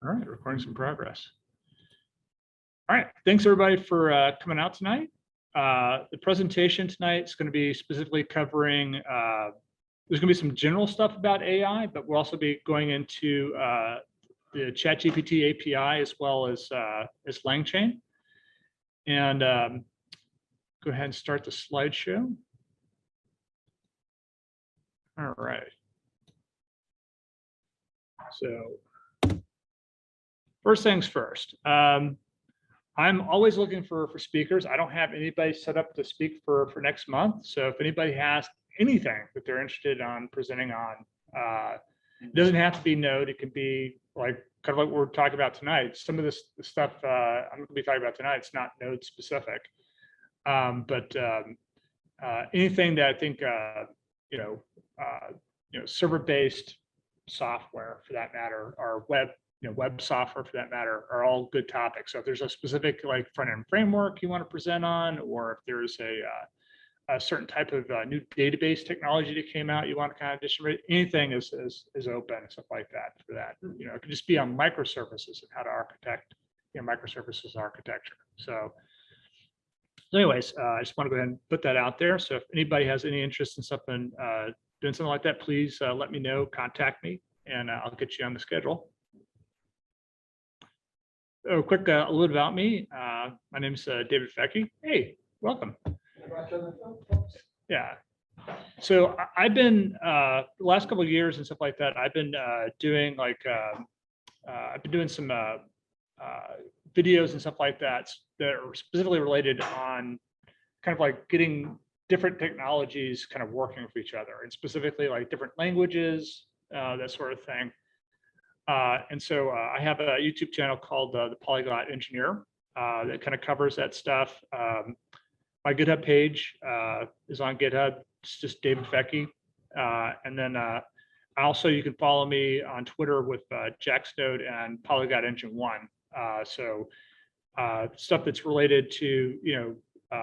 All right, recording's in progress. All right, thanks everybody for coming out tonight. The presentation tonight is going to be specifically covering, there's going to be some general stuff about AI, but we'll also be going into the ChatGPT API as well as LangChain. And go ahead and start the slideshow. All right. So first things first. I'm always looking for speakers. I don't have anybody set up to speak for next month. So if anybody has anything that they're interested on presenting on, it doesn't have to be Node. It can be like kind of like we're talking about tonight. Some of this stuff I'm going to be talking about tonight, it's not Node specific, but anything that I think server-based software for that matter, or web software for that matter, are all good topics. So if there's a specific like front-end framework you want to present on, or if there's a certain type of new database technology that came out you want to kind of distribute, anything is open and stuff like that for that. It could just be on microservices and how to architect microservices architecture. So anyways, I just want to go ahead and put that out there. So if anybody has any interest in something, doing something like that, please let me know, contact me, and I'll get you on the schedule. So quick, a little bit about me. My name is David Fecky. Hey, welcome. Yeah. So I've been the last couple of years and stuff like that. I've been doing like I've been doing some videos and stuff like that that are specifically related on kind of like getting different technologies kind of working with each other, and specifically like different languages, that sort of thing. And so I have a YouTube channel called the Polyglot Engineer that kind of covers that stuff. My GitHub page is on GitHub. It's just David Fecky. And then also you can follow me on Twitter with JaxNode and Polyglot Engine 1. So stuff that's related to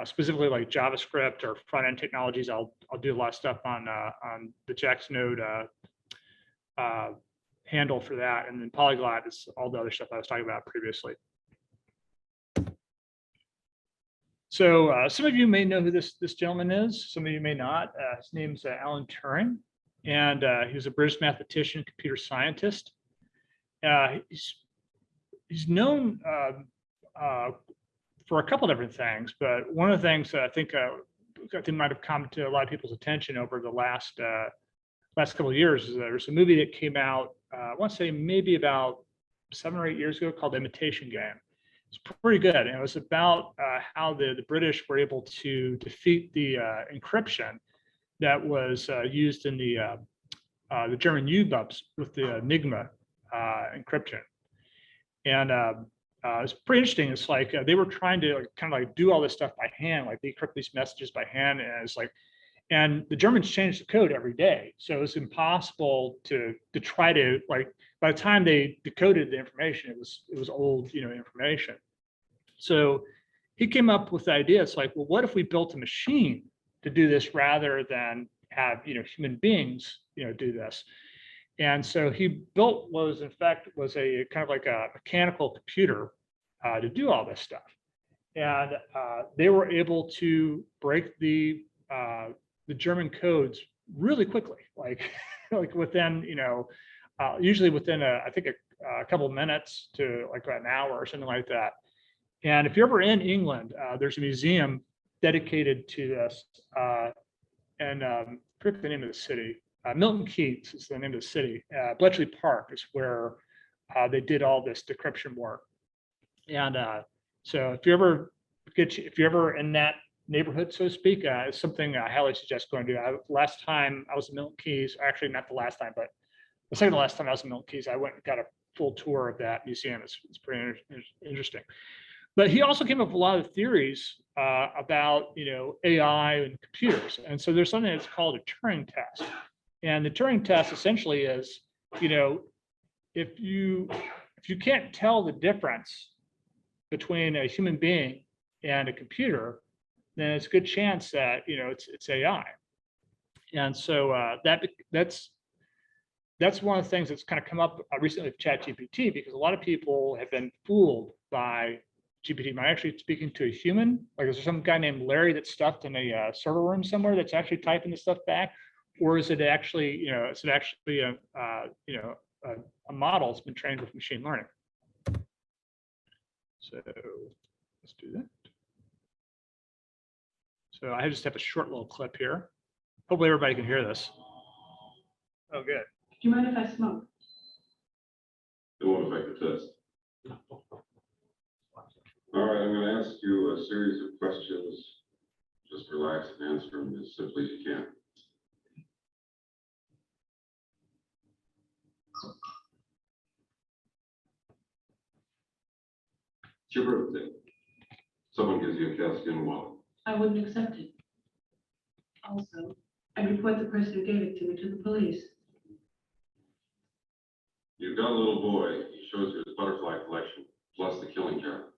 specifically like JavaScript or front-end technologies. I'll do a lot of stuff on the JaxNode handle for that, and then Polyglot is all the other stuff I was talking about previously. So some of you may know who this gentleman is. Some of you may not. His name's Alan Turing, and he was a British mathematician, computer scientist. He's known for a couple different things, but one of the things that I think might have come to a lot of people's attention over the last couple of years is there's a movie that came out, I want to say maybe about 7 or 8 years ago, called Imitation Game. It's pretty good, and it was about how the British were able to defeat the encryption that was used in the German U-boats with the Enigma encryption. And it's pretty interesting. It's like they were trying to kind of like do all this stuff by hand, like decrypt these messages by hand, and it's like, and the Germans changed the code every day, so it was impossible to try to, like, by the time they decoded the information, it was old information. So he came up with the idea. It's like, well, what if we built a machine to do this rather than have human beings do this? And so he built what was in fact was a kind of like a mechanical computer to do all this stuff, and they were able to break the German codes really quickly, like within usually within I think a couple of minutes to like an hour or something like that. And if you're ever in England, there's a museum dedicated to this, and I forget the name of the city. Milton Keynes is the name of the city. Bletchley Park is where they did all this decryption work. And so if you're ever in that neighborhood, so to speak, it's something I highly suggest going to. Last time I was in Milton Keynes, actually not the last time, but the second to last time I was in Milton Keynes, I went and got a full tour of that museum. It's pretty interesting. But he also came up with a lot of theories about AI and computers. And so there's something that's called a Turing test. And the Turing test essentially is, if you can't tell the difference between a human being and a computer, then it's a good chance that it's AI. And so that's that's one of the things that's kind of come up recently with ChatGPT, because a lot of people have been fooled by GPT. Am I actually speaking to a human? Like, is there some guy named Larry that's stuffed in a server room somewhere that's actually typing the stuff back, or is it actually, is it actually a model that's been trained with machine learning? So let's do that. So I just have a short little clip here. Hopefully everybody can hear this. Oh, good. Do you mind if I smoke? It won't affect the test. All right, I'm going to ask you a series of questions. Just relax and answer them as simply as you can. It's your birthday. Someone gives you a calfskin wallet. I wouldn't accept it. Also, I'd report the person who gave it to me to the police. You've got a little boy. He shows you his butterfly collection, plus the killing jar.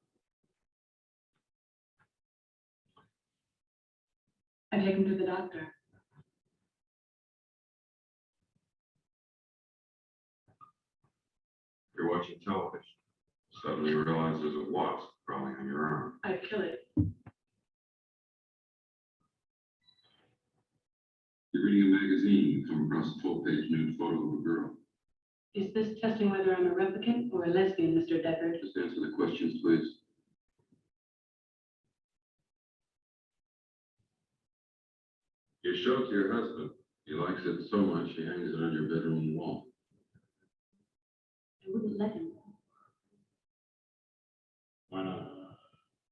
I take him to the doctor. You're watching television. Suddenly you realize there's a wasp crawling on your arm. I'd kill it. You're reading a magazine. You come across a full-page nude photo of a girl. Is this testing whether I'm a replicant or a lesbian, Mr. Deckard? Just answer the questions, please. You show it to your husband. He likes it so much he hangs it on your bedroom wall. I wouldn't let him. Why not?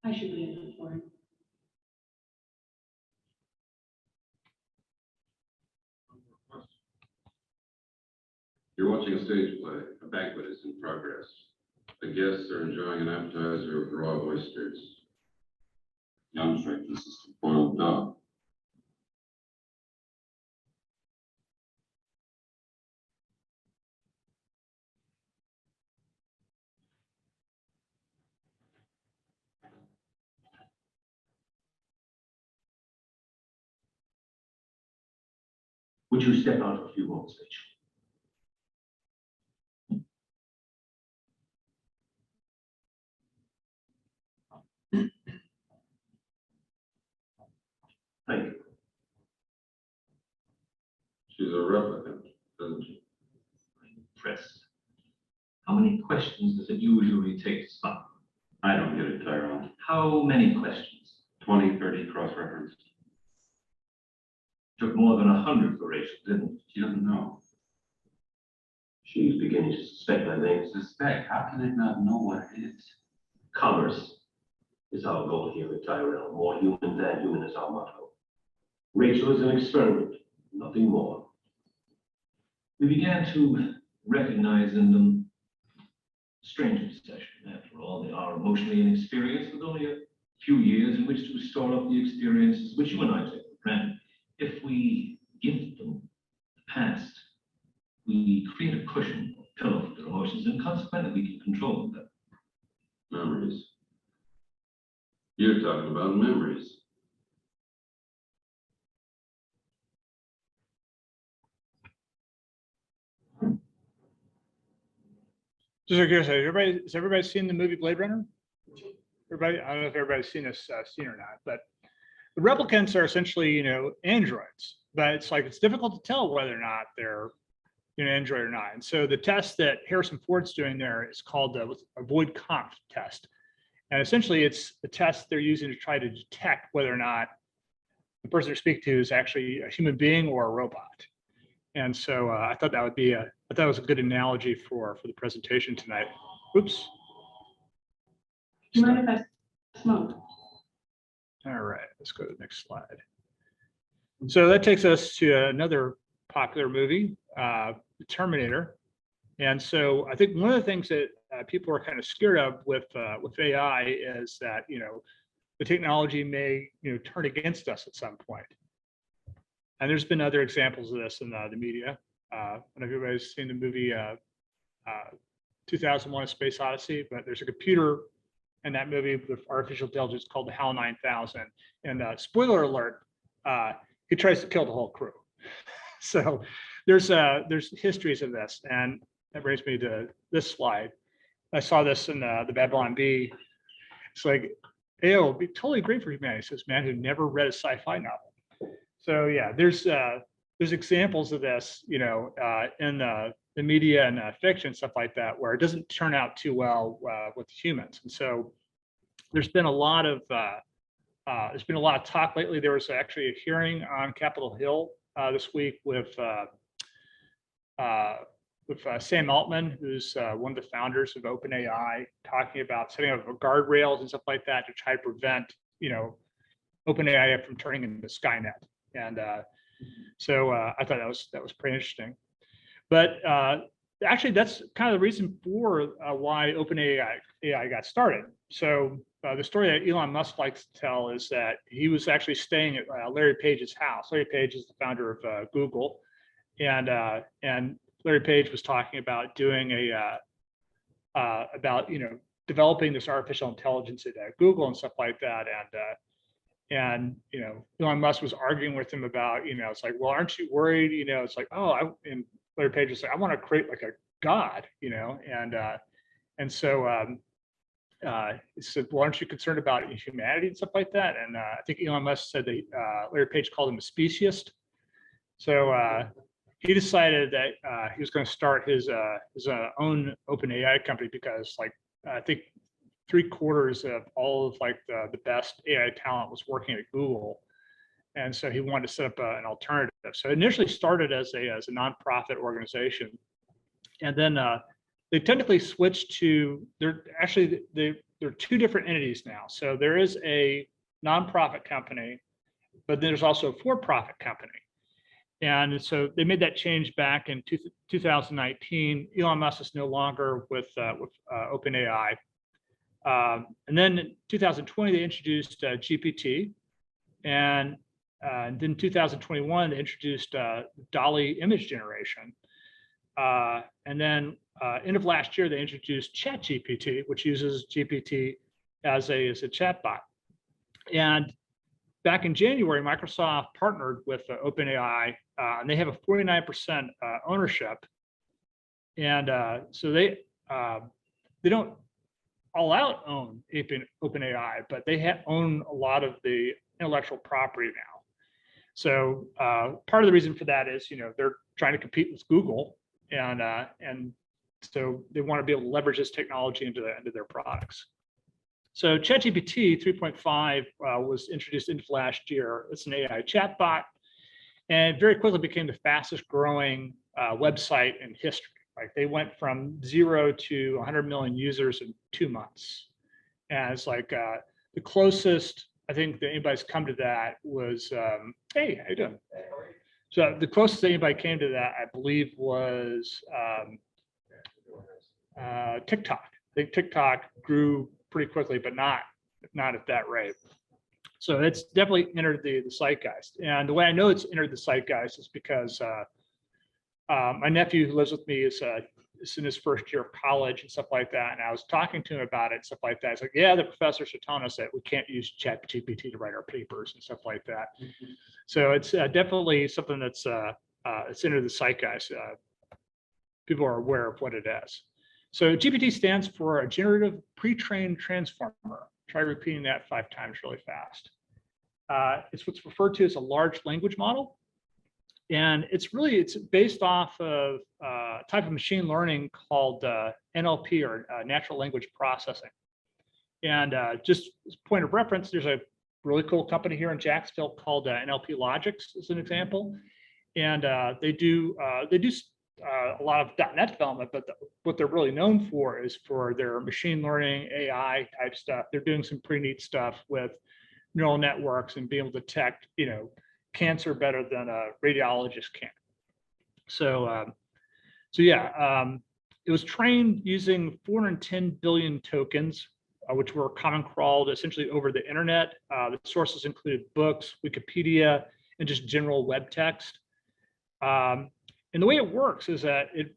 I should be enough for him. You're watching a stage play. A banquet is in progress. The guests are enjoying an appetizer of raw oysters. Young fact, this is a boiled dog. Would you step out for a few moments, Rachel? Thank you. She's a replicant, isn't she? I'm impressed. How many questions does it usually take to spot? I don't get it, Tyrone. How many questions? 20, 30 cross-reference. Took more than 100 for Rachel, didn't it? She doesn't know. She's beginning to suspect my name. Suspect? How can they not know what it is? Commerce is our goal here at Tyrell. More human than human is our motto. Rachel is an experiment, nothing more. We began to recognize in them strange obsession. After all, they are emotionally inexperienced with only a few years in which to store up the experiences which you and I take for granted. If we give them the past, we create a cushion or pillow for their emotions, and consequently we can control them better. Memories. You're talking about memories. Just curious, has everybody seen the movie Blade Runner? Everybody, I don't know if everybody's seen this scene or not, but the replicants are essentially, androids. But it's like it's difficult to tell whether or not they're android or not. And so the test that Harrison Ford's doing there is called the avoid conf test. And essentially it's the test they're using to try to detect whether or not the person they're speaking to is actually a human being or a robot. And so I thought that would be I thought it was a good analogy for the presentation tonight. Oops. Do you mind if I smoke? All right, let's go to the next slide. So that takes us to another popular movie, Terminator. And so I think one of the things that people are kind of scared of with AI is that the technology may turn against us at some point. And there's been other examples of this in the media. I don't know if everybody's seen the movie 2001: A Space Odyssey, but there's a computer in that movie with artificial intelligence called the HAL 9000. And spoiler alert, he tries to kill the whole crew. So there's histories of this, and that brings me to this slide. I saw this in the Babylon Bee. It's like, it would be totally great for humanity, says man who never read a sci-fi novel. So yeah, there's examples of this, you know, in the media and fiction, stuff like that, where it doesn't turn out too well with humans. And so there's been a lot of talk lately. There was actually a hearing on Capitol Hill this week with Sam Altman, who's one of the founders of OpenAI, talking about setting up guardrails and stuff like that to try to prevent, you know, OpenAI from turning into Skynet. And so I thought that was pretty interesting. But actually, that's kind of the reason for why OpenAI got started. So the story that Elon Musk likes to tell is that he was actually staying at Larry Page's house. Larry Page is the founder of Google, and Larry Page was talking about doing about, you know, developing this artificial intelligence at Google and stuff like that. And you know, Elon Musk was arguing with him about, you know, it's like, well, aren't you worried? You know, it's like, oh, and Larry Page was like, I want to create like a god, you know, and so he said, well, aren't you concerned about humanity and stuff like that? And I think Elon Musk said that Larry Page called him a speciesist. So he decided that he was going to start his own OpenAI company because, like, I think 3/4 of all of like the best AI talent was working at Google, and so he wanted to set up an alternative. So it initially started as a nonprofit organization, and then they technically switched to they're two different entities now. So there is a nonprofit company, but there's also a for-profit company. And so they made that change back in 2019. Elon Musk is no longer with OpenAI. And then in 2020, they introduced GPT. And then 2021, they introduced DALL-E image generation. And then end of last year, they introduced ChatGPT, which uses GPT as a chatbot. And back in January, Microsoft partnered with OpenAI, and they have a 49% ownership. And so they don't all out own OpenAI, but they own a lot of the intellectual property now. So part of the reason for that is, you know, they're trying to compete with Google, and so they want to be able to leverage this technology into their products. So ChatGPT 3.5 was introduced into last year. It's an AI chatbot, and it very quickly became the fastest growing website in history. Like, they went from 0 to 100 million users in 2 months. And it's like the closest I think that anybody's come to that was, hey, how you doing? So the closest anybody came to that, I believe, was TikTok. I think TikTok grew pretty quickly, but not at that rate. So it's definitely entered the zeitgeist. And the way I know it's entered the zeitgeist is because my nephew who lives with me is in his first year of college and stuff like that. And I was talking to him about it and stuff like that. He's like, yeah, the professors are telling us that we can't use ChatGPT to write our papers and stuff like that. Mm-hmm. So it's definitely something that's it's entered the zeitgeist. People are aware of what it is. So GPT stands for a generative pre-trained transformer. Try repeating that 5 times really fast. It's what's referred to as a large language model. And it's based off of a type of machine learning called NLP, or natural language processing. And just as a point of reference, there's a really cool company here in Jacksonville called NLP Logics, as an example. And they do a lot of .NET development, but what they're really known for is for their machine learning, AI type stuff. They're doing some pretty neat stuff with neural networks and being able to detect, cancer better than a radiologist can. So, it was trained using 410 billion tokens, which were common crawled essentially over the internet. The sources included books, Wikipedia, and just general web text. And the way it works is that it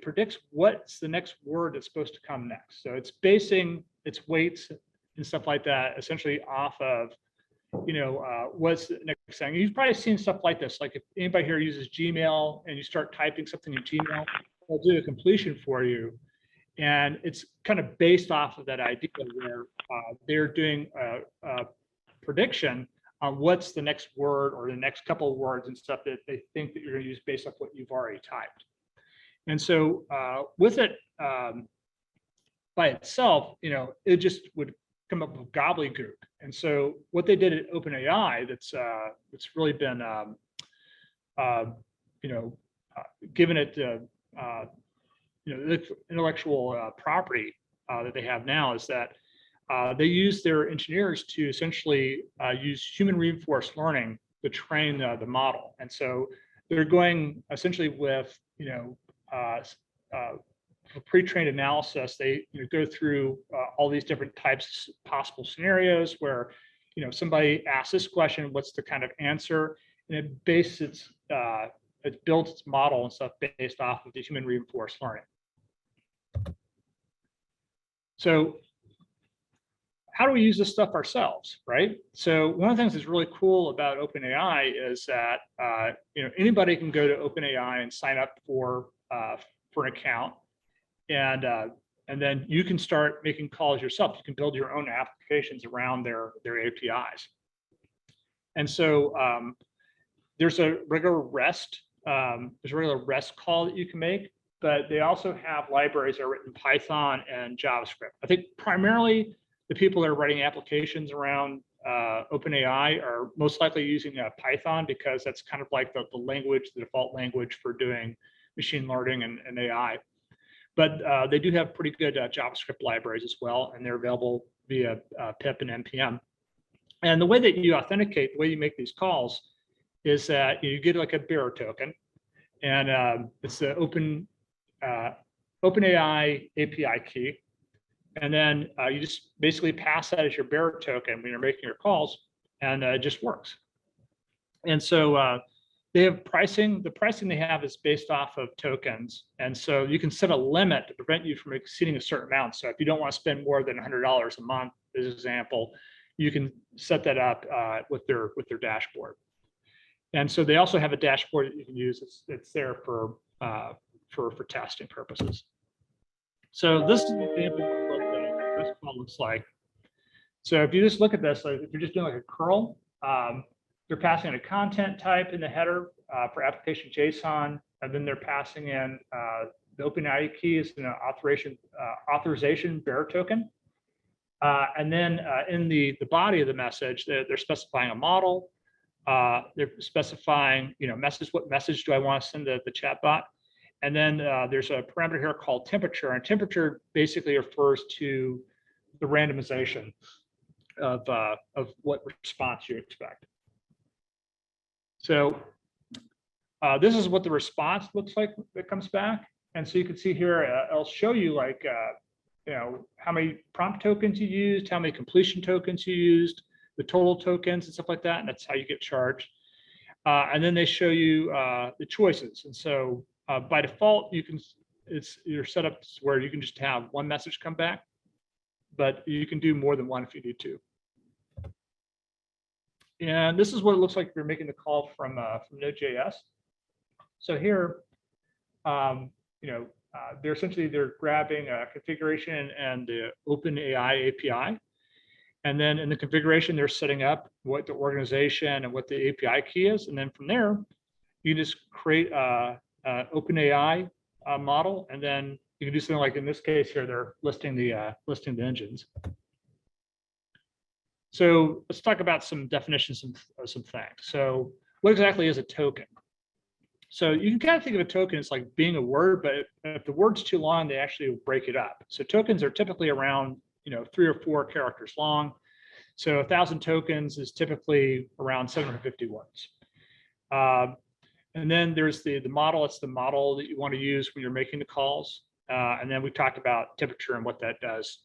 predicts what's the next word that's supposed to come next. So it's basing its weights and stuff like that essentially off of what's the next thing? You've probably seen stuff like this. Like if anybody here uses Gmail and you start typing something in Gmail, it'll do a completion for you. And it's kind of based off of that idea where they're doing a prediction on what's the next word or the next couple of words and stuff that they think that you're going to use based off what you've already typed. And so with it by itself, it just would come up with gobbledygook. And so what they did at OpenAI that's really been given it the intellectual property that they have now is that they use their engineers to essentially use human reinforced learning to train the model. And so they're going essentially with for pre-trained analysis. They go through all these different types of possible scenarios where somebody asks this question, what's the kind of answer, and it bases it builds its model and stuff based off of the human reinforced learning. So how do we use this stuff ourselves, right? So one of the things that's really cool about OpenAI is that anybody can go to OpenAI and sign up for an account, and then you can start making calls yourself. You can build your own applications around their APIs. And so there's a regular REST call that you can make, but they also have libraries that are written in Python and JavaScript. I think primarily the people that are writing applications around OpenAI are most likely using Python, because that's kind of like the language, the default language for doing machine learning and AI. But they do have pretty good JavaScript libraries as well, and they're available via pip and npm. And the way that you authenticate, the way you make these calls, is that you get like a bearer token, and it's the OpenAI API key. And then you just basically pass that as your bearer token when you're making your calls, and it just works. And so they have pricing. The pricing they have is based off of tokens. And so you can set a limit to prevent you from exceeding a certain amount. So if you don't want to spend more than $100 a month, as an example, you can set that up with their dashboard. And so they also have a dashboard that you can use. It's there for testing purposes. So this is an example of what this call looks like. So if you just look at this, like if you're just doing like a curl, they're passing in a content type in the header for application JSON, and then they're passing in the OpenAI key is an authorization bearer token. And then in the body of the message, they're specifying a model. They're specifying, what message do I want to send the chatbot? And then there's a parameter here called temperature, and temperature basically refers to the randomization of what response you expect. So this is what the response looks like that comes back. And so you can see here, it'll show you like, how many prompt tokens you used, how many completion tokens you used, the total tokens and stuff like that. And that's how you get charged. And then they show you the choices. And so by default, your setup where you can just have one message come back, but you can do more than one if you need to. And this is what it looks like if you're making the call from Node.js. So here, they're grabbing a configuration and the OpenAI API. And then in the configuration, they're setting up what the organization and what the API key is. And then from there, you just create a OpenAI model, and then you can do something like in this case here, they're listing the engines. So let's talk about some definitions of some things. So what exactly is a token? So you can kind of think of a token as like being a word, but if the word's too long, they actually break it up. So tokens are typically around 3 or 4 characters long. So 1,000 tokens is typically around 750 words. And then there's the model. It's the model that you want to use when you're making the calls. And then we talked about temperature and what that does.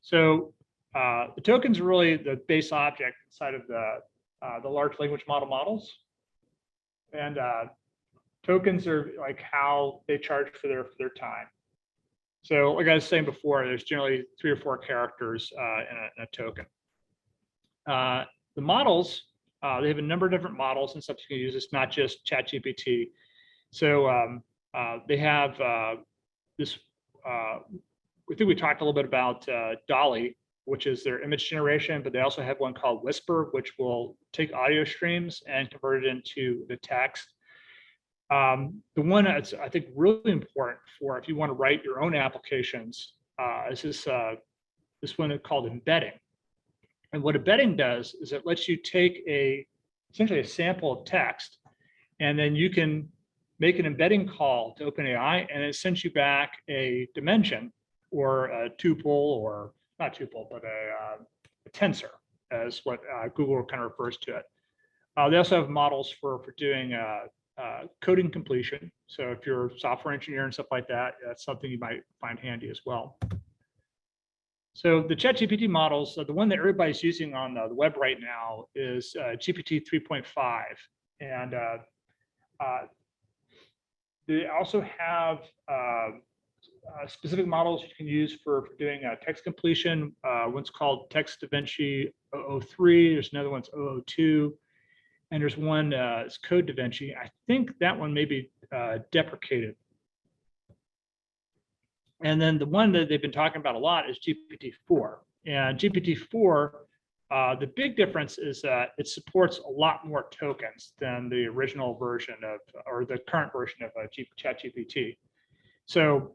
So the tokens are really the base object inside of the large language models. And tokens are like how they charge for their time. So like I was saying before, there's generally 3 or 4 characters in a token. The models, they have a number of different models and stuff you can use. It's not just ChatGPT. So they have this, I think we talked a little bit about Dolly, which is their image generation, but they also have one called Whisper, which will take audio streams and convert it into the text. The one that's, I think, really important for if you want to write your own applications is this one called embedding. And what embedding does is it lets you take essentially a sample of text, and then you can make an embedding call to OpenAI, and it sends you back a dimension or a tuple, or not tuple, but a tensor, as what Google kind of refers to it. They also have models for doing coding completion. So if you're a software engineer and stuff like that, that's something you might find handy as well. So the ChatGPT models, the one that everybody's using on the web right now is GPT 3.5. And they also have specific models you can use for doing text completion. One's called Text DaVinci 003. There's another one's 002. And there's one, it's Code DaVinci. I think that one may be deprecated. And then the one that they've been talking about a lot is GPT-4. And GPT-4, the big difference is that it supports a lot more tokens than the original version of, or the current version of ChatGPT. So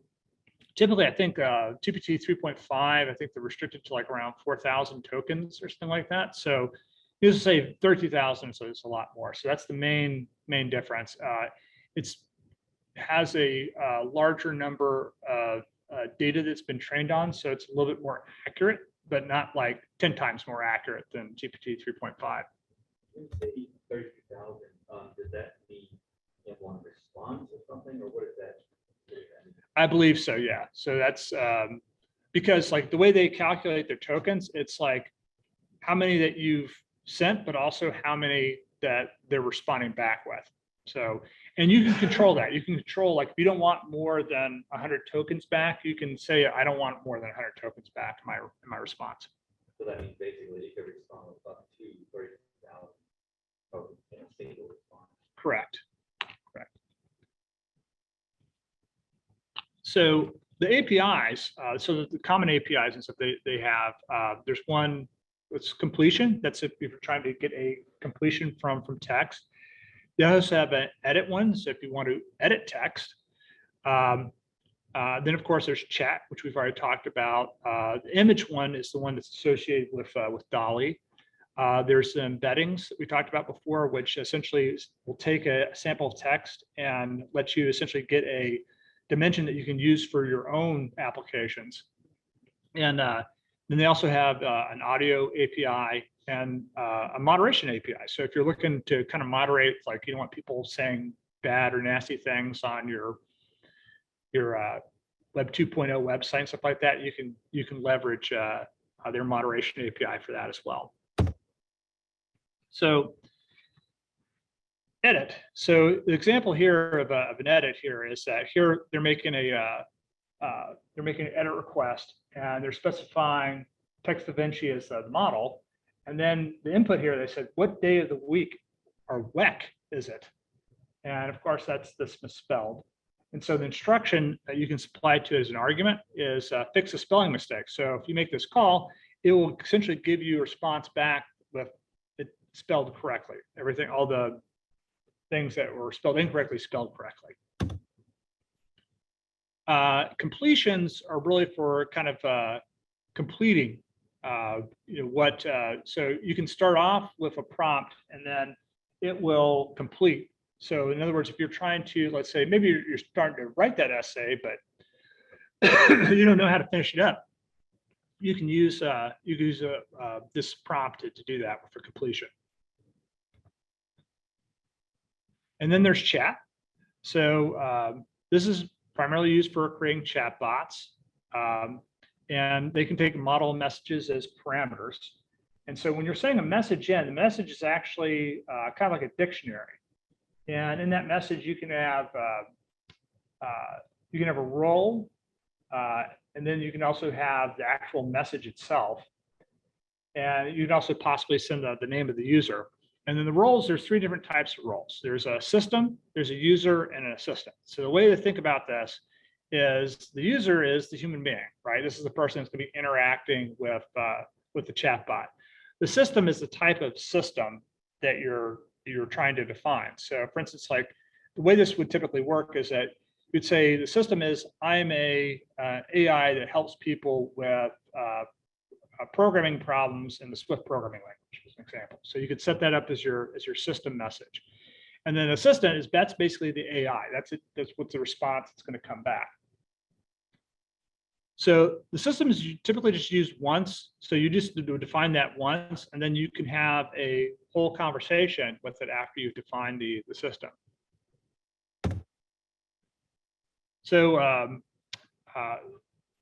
typically, I think GPT 3.5, I think they're restricted to like around 4,000 tokens or something like that. So you just say 30,000, so it's a lot more. So that's the main difference. It has a larger number of data that's been trained on, so it's a little bit more accurate, but not like 10 times more accurate than GPT 3.5. When you say 30,000, does that mean you have one response or something, or what is that? I believe so, yeah. So that's because like the way they calculate their tokens, it's like how many that you've sent, but also how many that they're responding back with. So, and you can control that. You can control, like, if you don't want more than 100 tokens back, you can say, I don't want more than 100 tokens back in my response. So that means basically you could respond with up to 30,000 tokens in a single response. Correct. So the APIs, so the common APIs and stuff they have, there's one that's completion. That's if you're trying to get a completion from text. They also have an edit one, so if you want to edit text. Then of course there's chat, which we've already talked about. The image one is the one that's associated with Dolly. There's the embeddings that we talked about before, which essentially will take a sample of text and let you essentially get a dimension that you can use for your own applications. And then they also have an audio API and a moderation API. So if you're looking to kind of moderate, like you don't want people saying bad or nasty things on your Web 2.0 website and stuff like that, you can leverage their moderation API for that as well. So edit. So the example here of an edit here is that here they're making an edit request, and they're specifying Text DaVinci as the model. And then the input here, they said, what day of the week or week is it? And of course, that's this misspelled. And so the instruction that you can supply to as an argument is fix a spelling mistake. So if you make this call, it will essentially give you a response back with it spelled correctly. Everything, all the things that were spelled incorrectly, spelled correctly. Completions are really for kind of completing so you can start off with a prompt and then it will complete. So in other words, if you're trying to, let's say, maybe you're starting to write that essay, but you don't know how to finish it up, you can use this prompt to do that for completion. And then there's chat. So this is primarily used for creating chat bots. And they can take model messages as parameters. And so when you're saying a message in, the message is actually kind of like a dictionary. And in that message, you can have a role, and then you can also have the actual message itself. And you can also possibly send the name of the user. And then the roles, there's 3 different types of roles. There's a system, there's a user, and an assistant. So the way to think about this is the user is the human being, right? This is the person that's going to be interacting with the chatbot. The system is the type of system that you're trying to define. So for instance, like the way this would typically work is that you'd say the system is, I'm a AI that helps people with programming problems in the Swift programming language, as an example. So you could set that up as your system message. And then assistant that's basically the AI. That's what's the response that's going to come back. So the system is typically just used once. So you just define that once, and then you can have a whole conversation with it after you've defined the system. So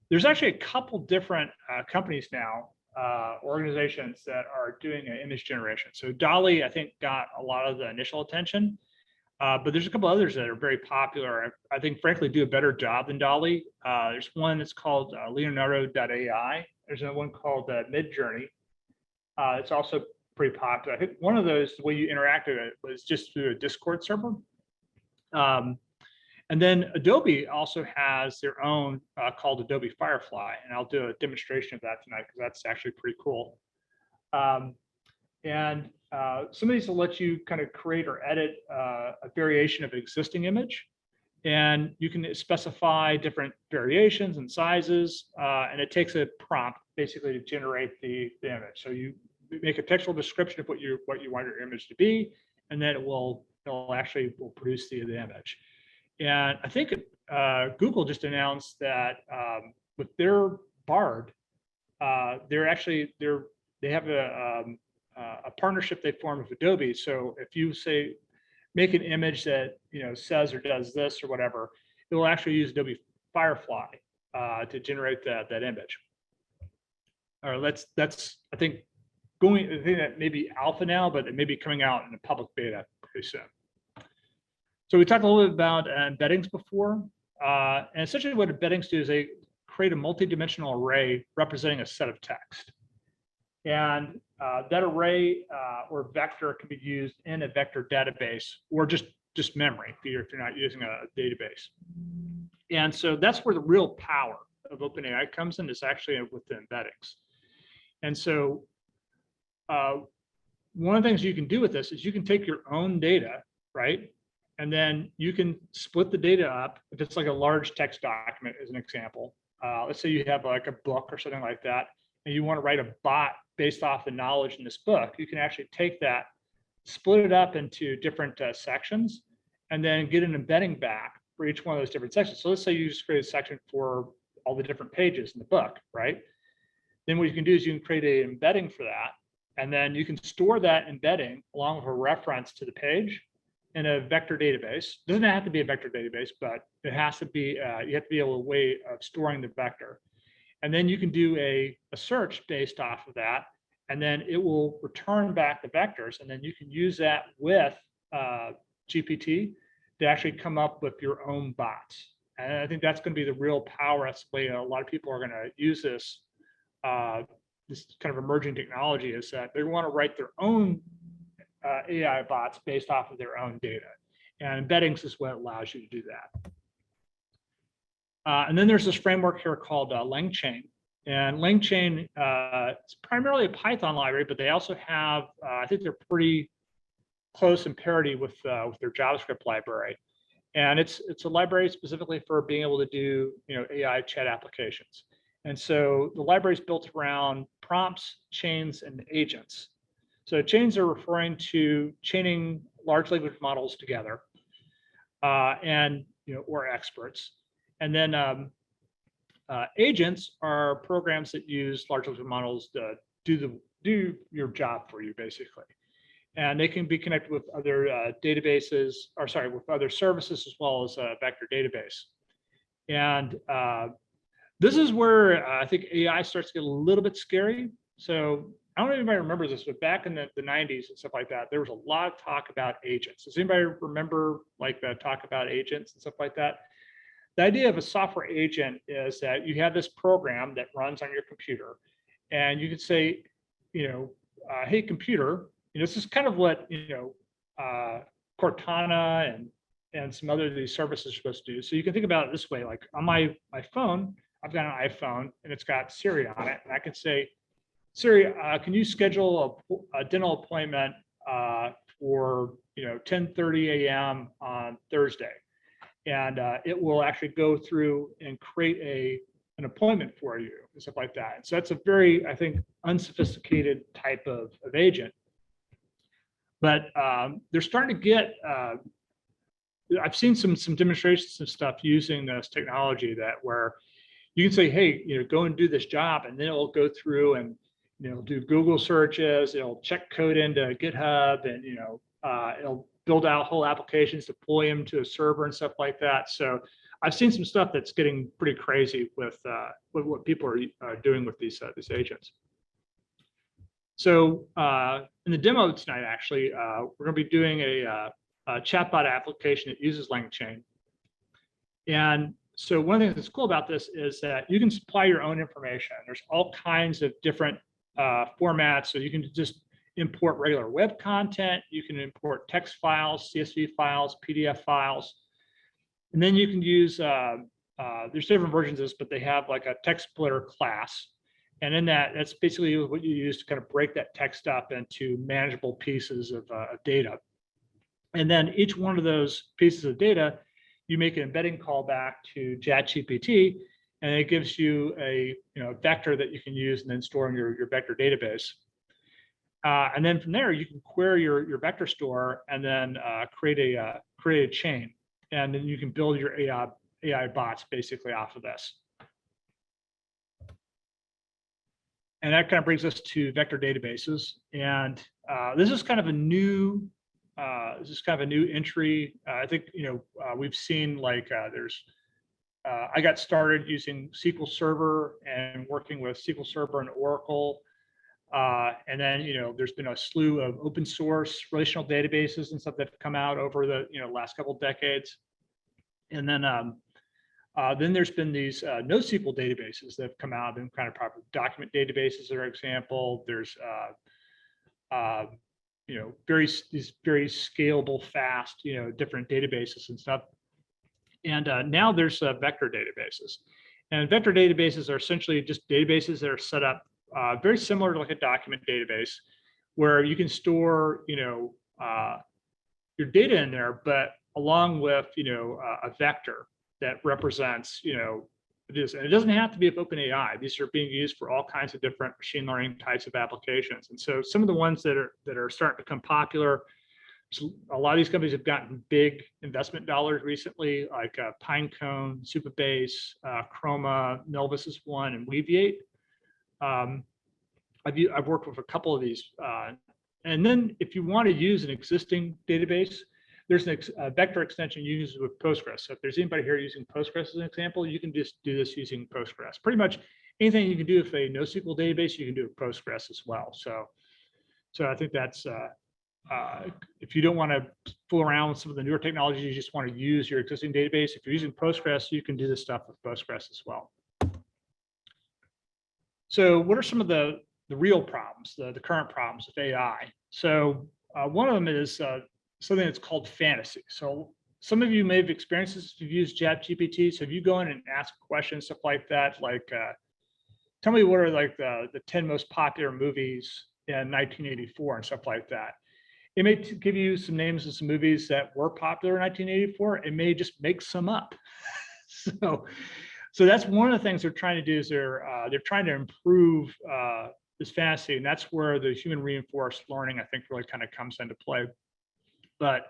there's actually a couple different companies now, organizations that are doing image generation. So DALL-E, I think, got a lot of the initial attention. But there's a couple others that are very popular. I think, frankly, do a better job than DALL-E. There's one that's called Leonardo.ai. There's another one called Midjourney. It's also pretty popular. I think one of those, the way you interacted with it was just through a Discord server. And then Adobe also has their own called Adobe Firefly. And I'll do a demonstration of that tonight because that's actually pretty cool. Some of these will let you kind of create or edit a variation of an existing image. And you can specify different variations and sizes. And it takes a prompt basically to generate the image. So you make a textual description of what you want your image to be, and then it'll actually produce the image. And I think Google just announced that with their Bard, they have a partnership they formed with Adobe. So if you say, make an image that says or does this or whatever, it will actually use Adobe Firefly to generate that image. Or that's I think that may be alpha now, but it may be coming out in a public beta pretty soon. So we talked a little bit about embeddings before, and essentially what embeddings do is they create a multi-dimensional array representing a set of text. And that array or vector can be used in a vector database or just memory if you're not using a database. And so that's where the real power of OpenAI comes in, is actually with the embeddings. And so one of the things you can do with this is you can take your own data, right? And then you can split the data up. If it's like a large text document, as an example, let's say you have like a book or something like that, and you want to write a bot based off the knowledge in this book, you can actually take that, split it up into different sections, and then get an embedding back for each one of those different sections. So let's say you just create a section for all the different pages in the book, right? Then what you can do is you can create an embedding for that, and then you can store that embedding along with a reference to the page in a vector database. It doesn't have to be a vector database, but it has to be, you have to be able to way of storing the vector. And then you can do a search based off of that, and then it will return back the vectors, and then you can use that with GPT to actually come up with your own bots. And I think that's going to be the real power. That's the way a lot of people are going to use this this kind of emerging technology, is that they want to write their own AI bots based off of their own data. And embeddings is what allows you to do that. And then there's this framework here called LangChain. And LangChain is primarily a Python library, but they also have, I think they're pretty close in parity with their JavaScript library. And it's a library specifically for being able to do AI chat applications. And so the library is built around prompts, chains, and agents. So chains are referring to chaining large language models together, and or experts. And then agents are programs that use large language models to do your job for you, basically. And they can be connected with other databases, or sorry, with other services, as well as a vector database. And this is where I think AI starts to get a little bit scary. So I don't know if anybody remembers this, but back in the 90s and stuff like that, there was a lot of talk about agents. Does anybody remember like the talk about agents and stuff like that? The idea of a software agent is that you have this program that runs on your computer, and you could say, hey, computer, this is kind of what, Cortana and some other of these services are supposed to do. So you can think about it this way, like on my phone, I've got an iPhone and it's got Siri on it. And I can say, Siri, can you schedule a dental appointment for 10:30 a.m. on Thursday? And it will actually go through and create an appointment for you and stuff like that. And so that's a very, I think, unsophisticated type of agent. But they're starting to get, I've seen some demonstrations of stuff using this technology that where you can say, hey, go and do this job, and then it'll go through and do Google searches, it'll check code into GitHub, and it'll build out whole applications, deploy them to a server and stuff like that. So I've seen some stuff that's getting pretty crazy with what people are doing with these agents. So in the demo tonight, actually, we're going to be doing a chatbot application that uses LangChain. And so one of the things that's cool about this is that you can supply your own information. There's all kinds of different formats. So you can just import regular web content. You can import text files, CSV files, PDF files. And then you can use, there's different versions of this, but they have like a text splitter class. And in that's basically what you use to kind of break that text up into manageable pieces of data. And then each one of those pieces of data, you make an embedding call back to ChatGPT, and it gives you a vector that you can use and then store in your vector database. And then from there, you can query your vector store and then create a chain. And then you can build your AI bots basically off of this. And that kind of brings us to vector databases. And this is kind of a new entry. I think we've seen like I got started using SQL Server and working with SQL Server and Oracle. And then there's been a slew of open source relational databases and stuff that have come out over the last couple of decades. And then there's been these NoSQL databases that have come out and kind of proper document databases, are an example. There's these very scalable, fast, different databases and stuff. And now there's vector databases. And vector databases are essentially just databases that are set up very similar to like a document database, where you can store, your data in there, but along with, a vector that represents, this. And it doesn't have to be with OpenAI. These are being used for all kinds of different machine learning types of applications. And so some of the ones that are starting to become popular, so a lot of these companies have gotten big investment dollars recently, like Pinecone, Supabase, Chroma, Melvis is one, and Weaviate. I've worked with a couple of these. And then if you want to use an existing database, there's a vector extension you use with Postgres. So if there's anybody here using Postgres as an example, you can just do this using Postgres. Pretty much anything you can do with a NoSQL database, you can do with Postgres as well. So I think that's, if you don't want to fool around with some of the newer technologies, you just want to use your existing database. If you're using Postgres, you can do this stuff with Postgres as well. So what are some of the real problems, the current problems with AI? So one of them is something that's called fantasy. So some of you may have experienced this if you've used ChatGPT. So if you go in and ask questions, stuff like that, like tell me what are like the 10 most popular movies in 1984 and stuff like that. It may give you some names of some movies that were popular in 1984. It may just make some up. So that's one of the things they're trying to do is they're trying to improve this fantasy, and that's where the human reinforced learning, I think, really kind of comes into play. But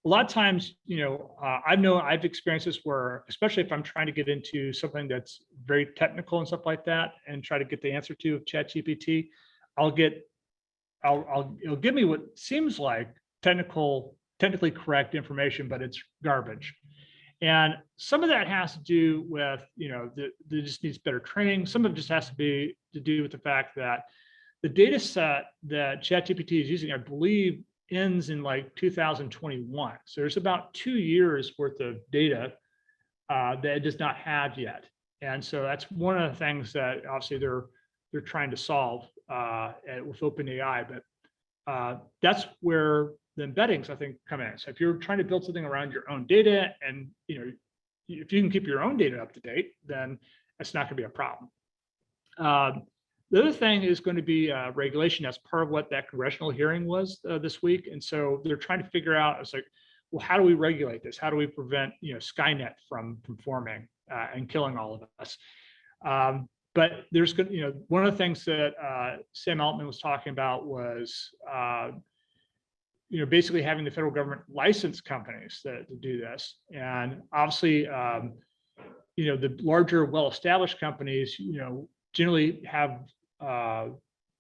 a lot of times, I've experienced this where, especially if I'm trying to get into something that's very technical and stuff like that, and try to get the answer to ChatGPT, it'll give me what seems like technically correct information, but it's garbage. And some of that has to do with, there just needs better training. Some of it just has to do with the fact that the data set that ChatGPT is using, I believe, ends in like 2021. So there's about 2 years worth of data that it does not have yet. And so that's one of the things that obviously they're they're trying to solve with OpenAI. But that's where the embeddings, I think, come in. So if you're trying to build something around your own data, and if you can keep your own data up to date, then that's not going to be a problem. The other thing is going to be regulation. That's part of what that congressional hearing was this week. And so they're trying to figure out, it's like, well, how do we regulate this? How do we prevent, Skynet from forming and killing all of us? But there's good, one of the things that Sam Altman was talking about was, basically having the federal government license companies to do this. And obviously, the larger, well-established companies, generally have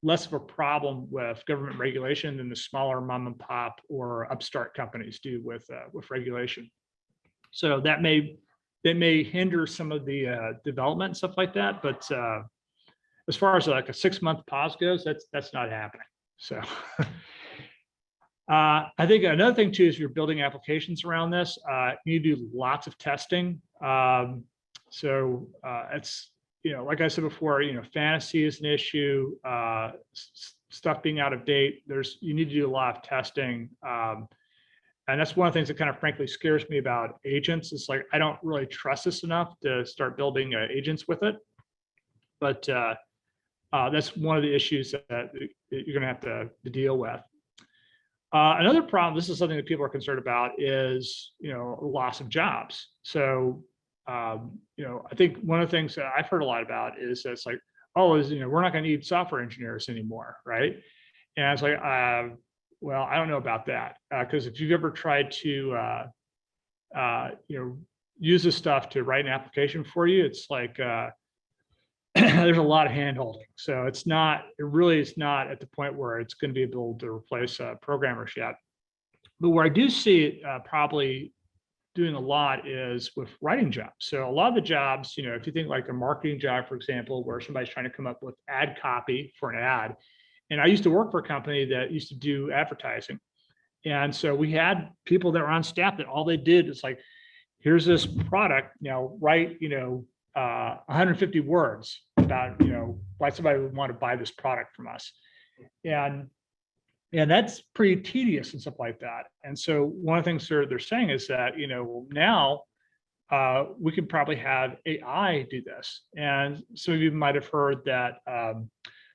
less of a problem with government regulation than the smaller mom and pop or upstart companies do with regulation. So that may hinder some of the development and stuff like that. But as far as like a 6-month pause goes, that's not happening. So I think another thing too is if you're building applications around this, you need to do lots of testing. So it's like I said before, fantasy is an issue. Stuff being out of date. You need to do a lot of testing. And that's one of the things that kind of frankly scares me about agents. It's like, I don't really trust this enough to start building agents with it. But that's one of the issues that you're going to have to deal with. Another problem, this is something that people are concerned about, is, loss of jobs. So, I think one of the things that I've heard a lot about is that it's like, we're not going to need software engineers anymore, right? And it's like, well, I don't know about that, because if you've ever tried to, use this stuff to write an application for you, it's like there's a lot of hand-holding. So it really is not at the point where it's going to be able to replace programmers yet. But where I do see it probably doing a lot is with writing jobs. So a lot of the jobs, if you think like a marketing job, for example, where somebody's trying to come up with ad copy for an ad. And I used to work for a company that used to do advertising. And so we had people that were on staff that all they did is like, here's this product, write, 150 words about, why somebody would want to buy this product from us. And that's pretty tedious and stuff like that. And so one of the things they're saying is that, now we could probably have AI do this. And some of you might have heard that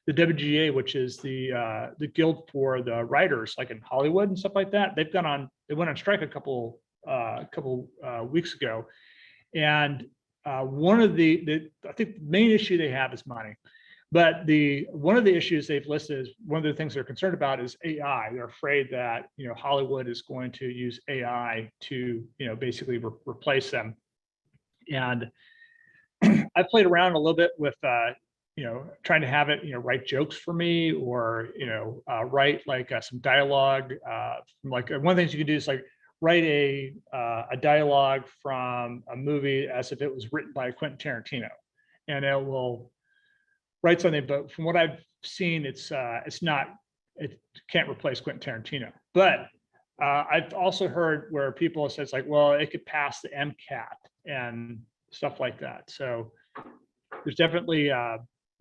the WGA, which is the guild for the writers, like in Hollywood and stuff like that, they went on strike a couple weeks ago. And one of I think the main issue they have is money. But one of the issues they've listed is one of the things they're concerned about is AI. They're afraid that Hollywood is going to use AI to basically replace them. And I played around a little bit with trying to have it write jokes for me, or write like some dialogue. Like one of the things you can do is like write a dialogue from a movie as if it was written by Quentin Tarantino, and it will write something. But from what I've seen, it can't replace Quentin Tarantino. But I've also heard where people have said it's like, well, it could pass the MCAT and stuff like that. So there's definitely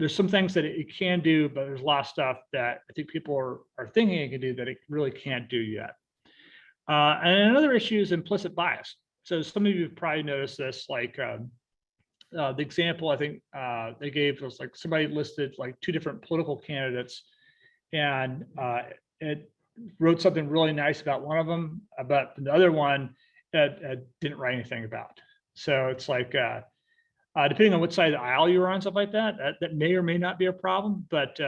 there's some things that it can do, but there's a lot of stuff that I think people are thinking it can do that it really can't do yet. And another issue is implicit bias. So some of you have probably noticed this, like the example I think they gave was like somebody listed like 2 different political candidates, and it wrote something really nice about one of them, but the other one didn't write anything about. So it's like, depending on what side of the aisle you're on, stuff like that, that may or may not be a problem. But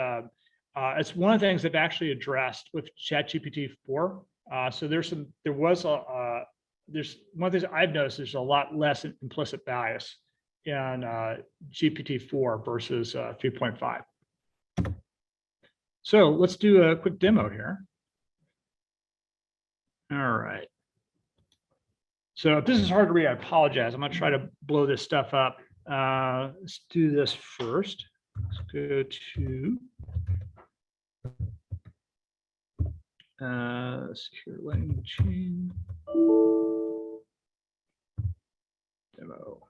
it's one of the things they've actually addressed with ChatGPT 4. So there's one of the things I've noticed, there's a lot less implicit bias in GPT-4 versus 3.5. So let's do a quick demo here. All right. So if this is hard to read, I apologize. I'm going to try to blow this stuff up. Let's do this first. Let's go to secure LangChain demo.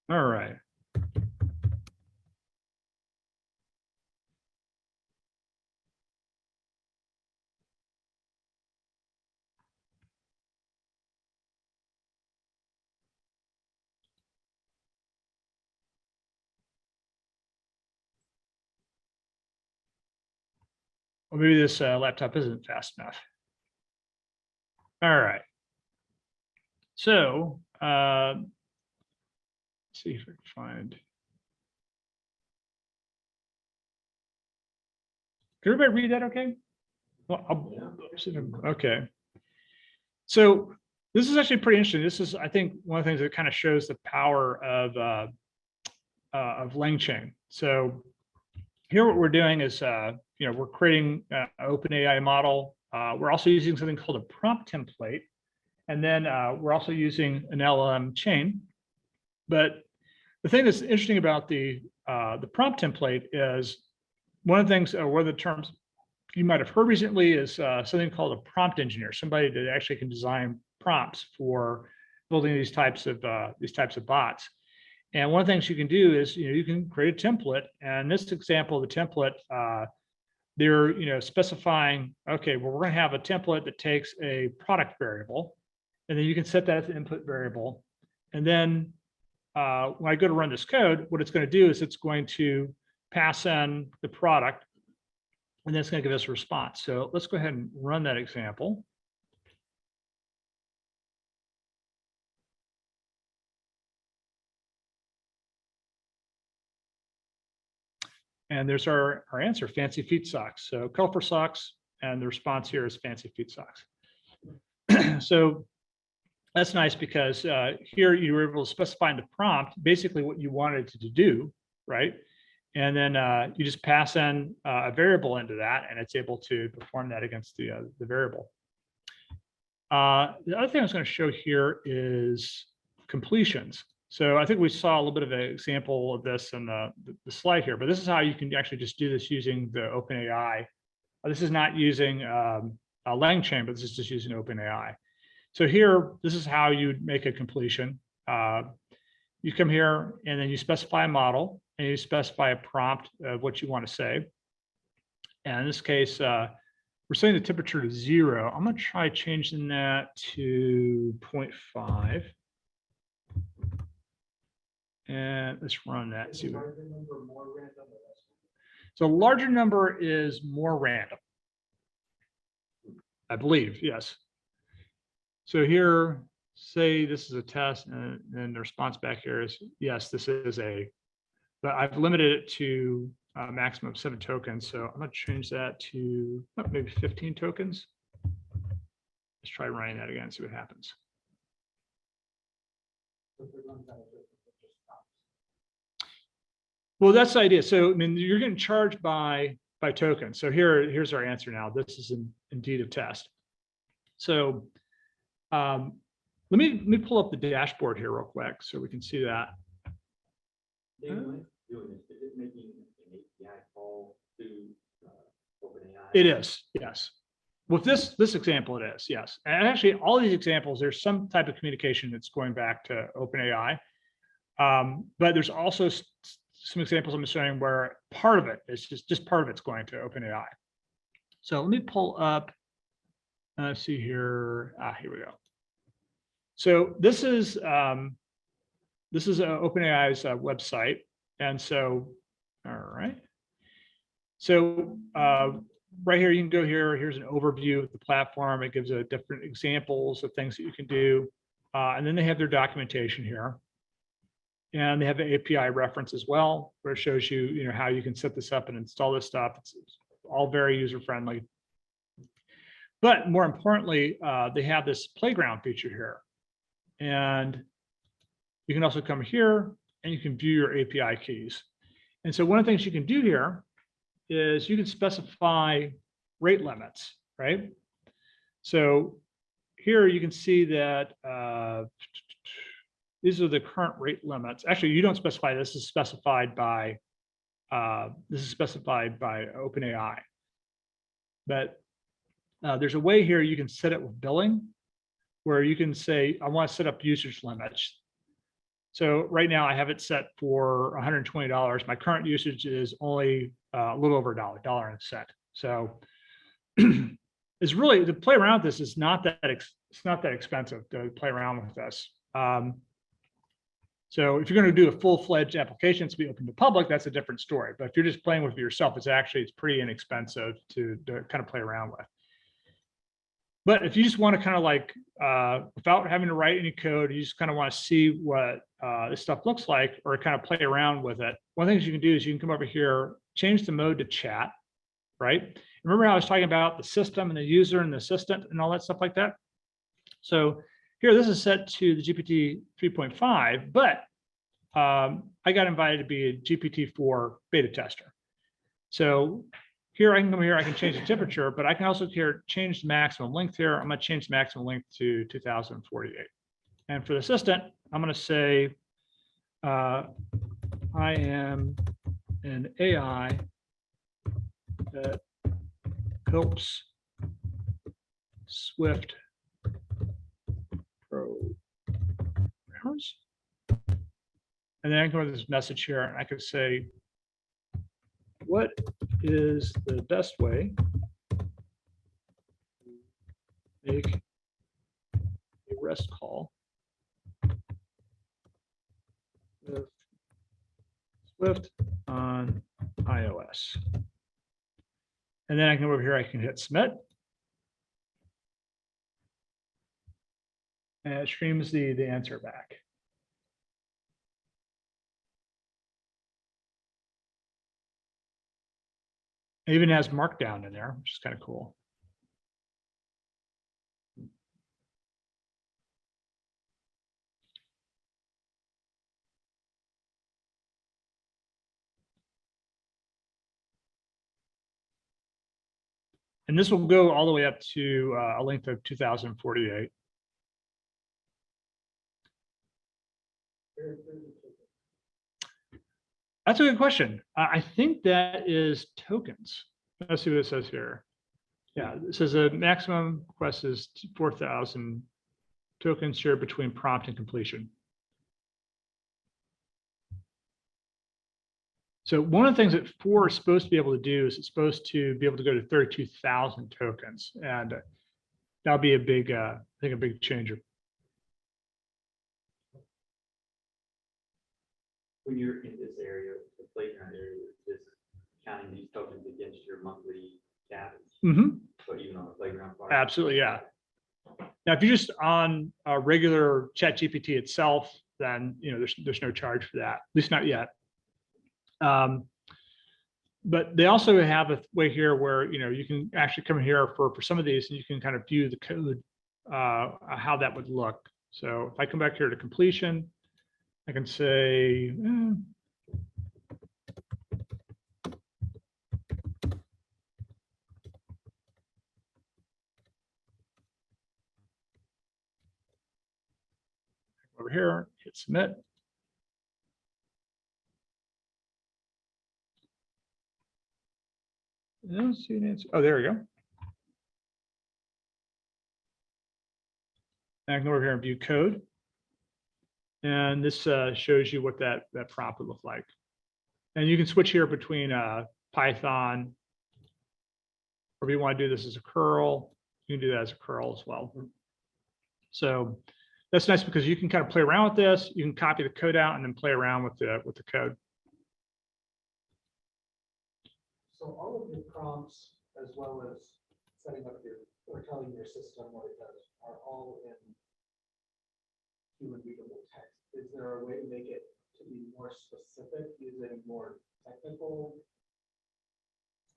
All right. Or maybe this laptop isn't fast enough. All right. So let's see if I can find. Can everybody read that okay? Well, okay. So this is actually pretty interesting. This is, I think, one of the things that kind of shows the power of LangChain. So here what we're doing is, we're creating an OpenAI model. We're also using something called a prompt template. And then we're also using an LLM chain. But the thing that's interesting about the prompt template is one of the things, one of the terms you might have heard recently is something called a prompt engineer, somebody that actually can design prompts for building these types of bots. And one of the things you can do is, you can create a template. And in this example, the template, they're, specifying, okay, well, we're going to have a template that takes a product variable, and then you can set that as the input variable. And then when I go to run this code, what it's going to do is it's going to pass in the product, and then it's going to give us a response. So let's go ahead and run that example. And there's our answer, fancy feet socks. So colorful socks, and the response here is fancy feet socks. So that's nice because here you were able to specify in the prompt basically what you wanted it to do, right? And then you just pass in a variable into that, and it's able to perform that against the variable. The other thing I was going to show here is completions. So I think we saw a little bit of an example of this in the slide here, but this is how you can actually just do this using the OpenAI. This is not using LangChain, but this is just using OpenAI. So here, this is how you'd make a completion. You come here and then you specify a model, and you specify a prompt of what you want to say. And in this case, we're setting the temperature to 0. I'm going to try changing that to 0.5. And let's run that. See what. So larger number is more random, I believe, yes. So here, say this is a test, and then the response back here is, yes, this is but I've limited it to a maximum of 7 tokens. So I'm going to change that to maybe 15 tokens. Let's try running that again, see what happens. Well, that's the idea. So, I mean, you're getting charged by tokens. So here's our answer now. This is indeed a test. So let me pull up the dashboard here real quick so we can see that. Doing this, is it making an API call to OpenAI? It is, yes. With this example, it is, yes. And actually, all these examples, there's some type of communication that's going back to OpenAI. But there's also some examples I'm showing where part of it is just part of it's going to OpenAI. So let me pull up, let's see here. Here we go. So this is OpenAI's website. And so, all right. So right here, you can go here. Here's an overview of the platform. It gives different examples of things that you can do. And then they have their documentation here. And they have an API reference as well, where it shows you, how you can set this up and install this stuff. It's all very user-friendly. But more importantly, they have this playground feature here. And you can also come here and you can view your API keys. And so one of the things you can do here is you can specify rate limits, right? So here you can see that these are the current rate limits. Actually, you don't specify this. This is specified by OpenAI. But there's a way here you can set it with billing, where you can say, I want to set up usage limits. So right now I have it set for $120. My current usage is only a little over $1 and a cent. So it's really, to play around with this is not that it's not that expensive to play around with this. So if you're going to do a full-fledged application to be open to public, that's a different story. But if you're just playing with it yourself, it's pretty inexpensive to kind of play around with. But if you just want to kind of like, without having to write any code, you just kind of want to see what this stuff looks like or kind of play around with it. One of the things you can do is you can come over here, change the mode to chat, right? Remember how I was talking about the system and the user and the assistant and all that stuff like that? So here, this is set to the GPT 3.5, but I got invited to be a GPT-4 beta tester. So here I can come here, I can change the temperature, but I can also here change the maximum length here. I'm going to change the maximum length to 2048. And for the assistant, I'm going to say, I am an AI that helps Swift programmers. And then I can go to this message here and I could say, what is the best way to make a REST call with Swift on iOS? And then I can go over here, I can hit submit. And it streams the answer back. It even has markdown in there, which is kind of cool. And this will go all the way up to a length of 2048. That's a good question. I think that is tokens. Let's see what it says here. Yeah, it says the maximum request is 4,000 tokens shared between prompt and completion. So one of the things that 4 is supposed to be able to do is it's supposed to be able to go to 32,000 tokens, and that'll be a big, I think, a big changer. When you're in this area, the playground area, just counting these tokens against your monthly cap. Mm-hmm. So even on the playground part. Absolutely, yeah. Now, if you're just on a regular ChatGPT itself, then there's no charge for that, at least not yet. But they also have a way here where you can actually come in here for some of these, and you can kind of view the code, how that would look. So if I come back here to completion, I can say, over here, hit submit. I don't see an answer. Oh, there we go. And I can go over here and view code. And this shows you what that prompt would look like. And you can switch here between Python, or if you want to do this as a curl, you can do that as a curl as well. So that's nice because you can kind of play around with this. You can copy the code out and then play around with the code. So all of your prompts, as well as setting up or telling your system what it does, are all in human readable text. Is there a way to make it to be more specific using more technical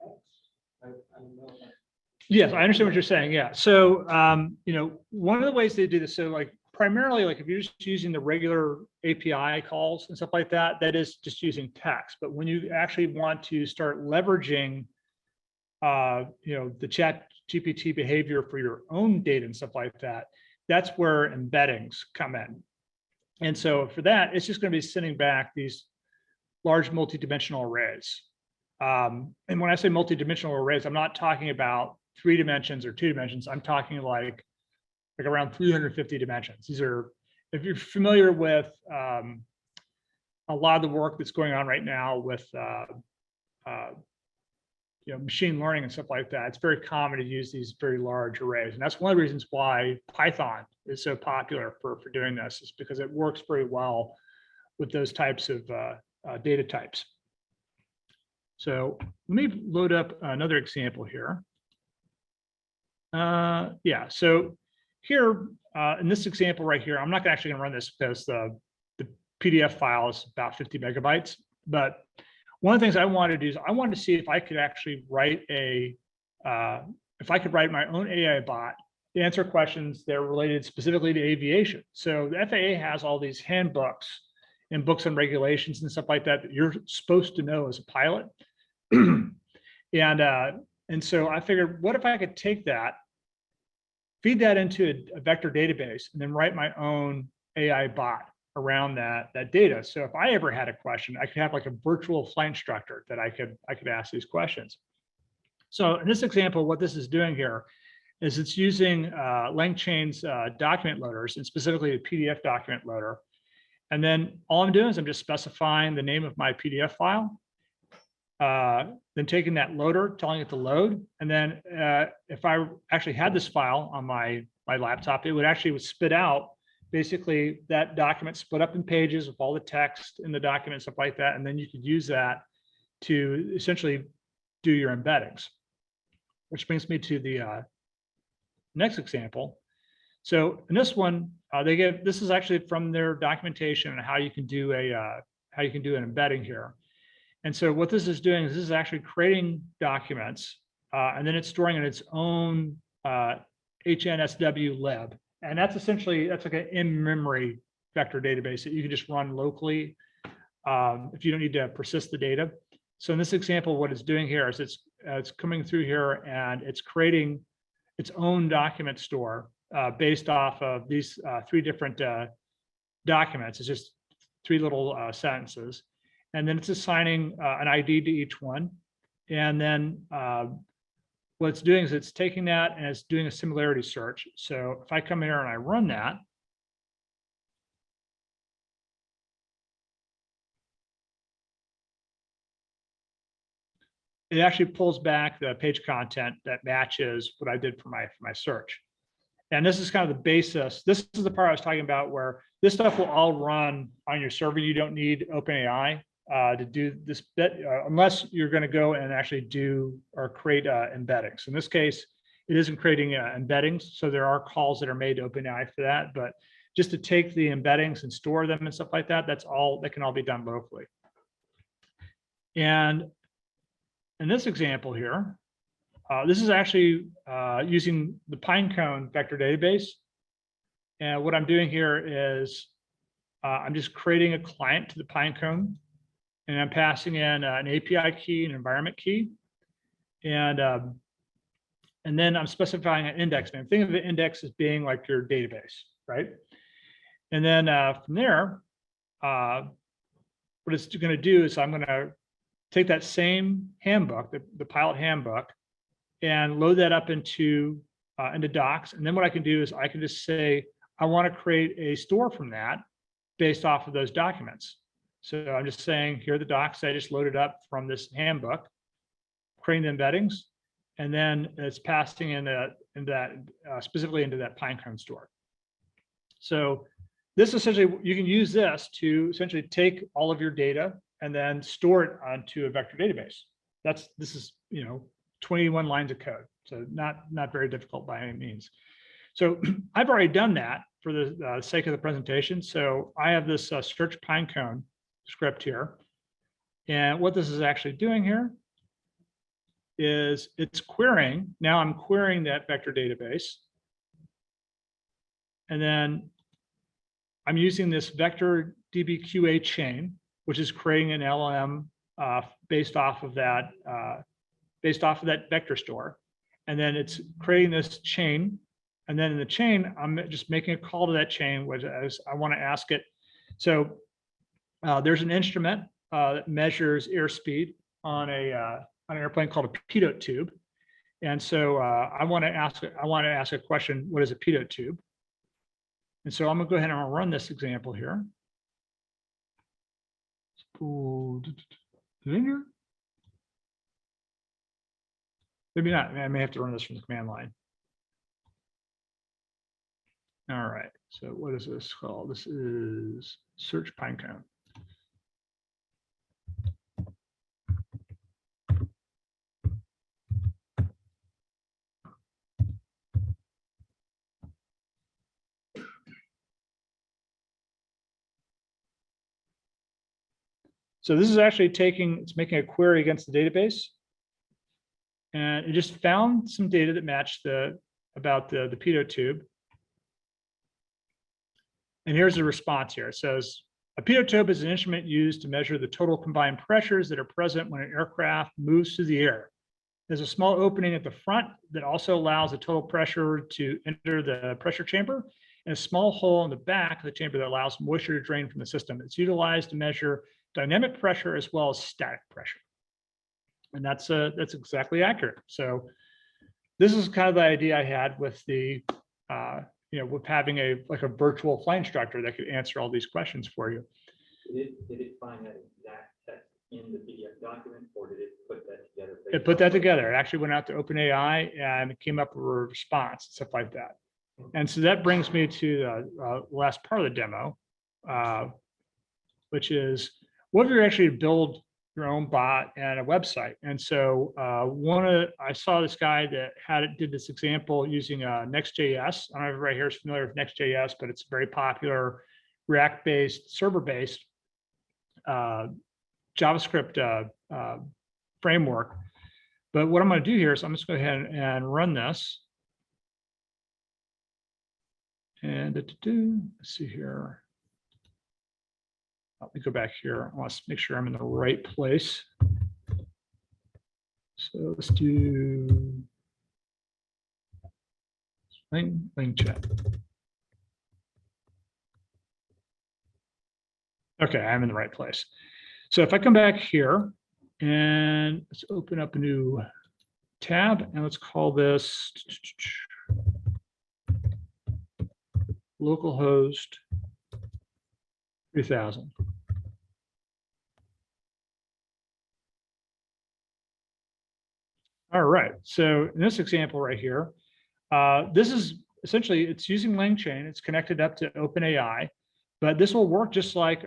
text? I don't know. Yes, I understand what you're saying. Yeah. So, one of the ways they do this, so like primarily, like if you're just using the regular API calls and stuff like that, that is just using text. But when you actually want to start leveraging, the ChatGPT behavior for your own data and stuff like that, that's where embeddings come in. And so for that, it's just going to be sending back these large multidimensional arrays. And when I say multidimensional arrays, I'm not talking about 3 dimensions or 2 dimensions. I'm talking like around 350 dimensions. These are, if you're familiar with a lot of the work that's going on right now with machine learning and stuff like that, it's very common to use these very large arrays. And that's one of the reasons why Python is so popular for doing this, is because it works very well with those types of data types. So let me load up another example here. Yeah, so here in this example right here, I'm not actually going to run this because the PDF file is about 50 megabytes. But one of the things I wanted to do is I wanted to see if I could actually write if I could write my own AI bot to answer questions that are related specifically to aviation. So the FAA has all these handbooks and books on regulations and stuff like that that you're supposed to know as a pilot. And so I figured, what if I could take that, feed that into a vector database, and then write my own AI bot around that data. So if I ever had a question, I could have like a virtual flight instructor that I could ask these questions. So in this example, what this is doing here is it's using LangChain's document loaders, and specifically a PDF document loader. And then all I'm doing is I'm just specifying the name of my PDF file, then taking that loader, telling it to load. And then if I actually had this file on my laptop, it would spit out basically that document split up in pages with all the text in the document, stuff like that. And then you could use that to essentially do your embeddings, which brings me to the next example. So in this one, this is actually from their documentation on how you can do an embedding here. And so what this is doing is this is actually creating documents, and then it's storing in its own HNSW lib. And that's like an in-memory vector database that you can just run locally if you don't need to persist the data. So in this example, what it's doing here is it's coming through here and it's creating its own document store based off of these 3 different documents. It's just 3 little sentences. And then it's assigning an ID to each one. And then what it's doing is it's taking that and it's doing a similarity search. So if I come in here and I run that, it actually pulls back the page content that matches what I did for my search. And this is kind of the basis. This is the part I was talking about where this stuff will all run on your server. You don't need OpenAI to do this bit unless you're going to go and actually do or create embeddings. In this case, it isn't creating embeddings. So there are calls that are made to OpenAI for that. But just to take the embeddings and store them and stuff like that, that can all be done locally. And in this example here, this is actually using the Pinecone vector database. And what I'm doing here is I'm just creating a client to the Pinecone, and I'm passing in an API key, an environment key, and then I'm specifying an index name. Think of the index as being like your database, right? And then from there, what it's going to do is I'm going to take that same handbook, the pilot handbook, and load that up into docs. And then what I can do is I can just say, I want to create a store from that based off of those documents. So I'm just saying, here are the docs I just loaded up from this handbook, creating the embeddings, and then it's passing in that specifically into that Pinecone store. So this essentially, you can use this to essentially take all of your data and then store it onto a vector database. This is 21 lines of code, so not very difficult by any means. So I've already done that for the sake of the presentation. So I have this search Pinecone script here, and what this is actually doing here is it's querying. Now I'm querying that vector database, and then I'm using this vector DBQA chain, which is creating an LLM based off of that vector store. And then it's creating this chain. And then in the chain, I'm just making a call to that chain, which is I want to ask it. So there's an instrument that measures airspeed on an airplane called a pitot tube. And so I want to ask a question, what is a pitot tube? And so I'm going to go ahead and run this example here. Linear? Maybe not. I may have to run this from the command line. All right. So what is this called? This is search Pinecone. So this is actually it's making a query against the database. And it just found some data that matched about the pitot tube. And here's the response here. It says, a pitot tube is an instrument used to measure the total combined pressures that are present when an aircraft moves through the air. There's a small opening at the front that also allows the total pressure to enter the pressure chamber, and a small hole in the back of the chamber that allows moisture to drain from the system. It's utilized to measure dynamic pressure as well as static pressure. And that's exactly accurate. So this is kind of the idea I had with the, with having a virtual flight instructor that could answer all these questions for you. Did it find that exact text in the PDF document, or did it put that together? It put that together. It actually went out to OpenAI and came up with a response, stuff like that. And so that brings me to the last part of the demo, which is what if you actually build your own bot and a website? And so I saw this guy that did this example using Next.js. I don't know if everybody here is familiar with Next.js, but it's a very popular React-based, server-based JavaScript framework. But what I'm going to do here is I'm just going to go ahead and run this. And let's see here. Let me go back here. I want to make sure I'm in the right place. So let's do LangChain. Okay, I'm in the right place. So if I come back here and let's open up a new tab and let's call this localhost 3000. All right, so in this example right here, this is essentially, it's using LangChain, it's connected up to OpenAI, but this will work just like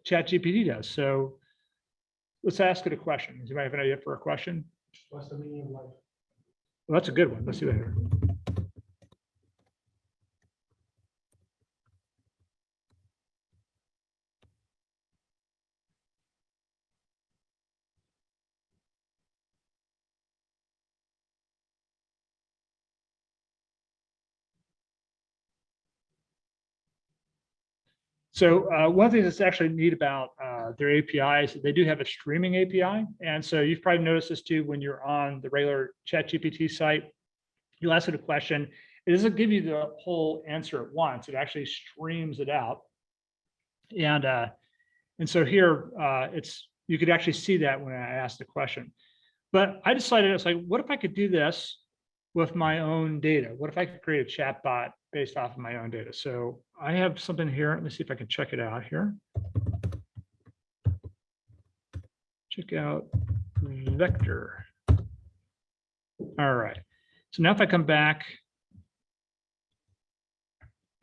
ChatGPT does. So let's ask it a question. Does anybody have an idea for a question? What's the meaning of life? Well, that's a good one. Let's see that here. So one of the things that's actually neat about their API is that they do have a streaming API. And so you've probably noticed this too when you're on the regular ChatGPT site. You'll ask it a question. It doesn't give you the whole answer at once. It actually streams it out. And so here, you could actually see that when I asked the question. But I decided, it's like, what if I could do this with my own data? What if I could create a chat bot based off of my own data? So I have something here. Let me see if I can check it out here. Check out vector. All right. So now if I come back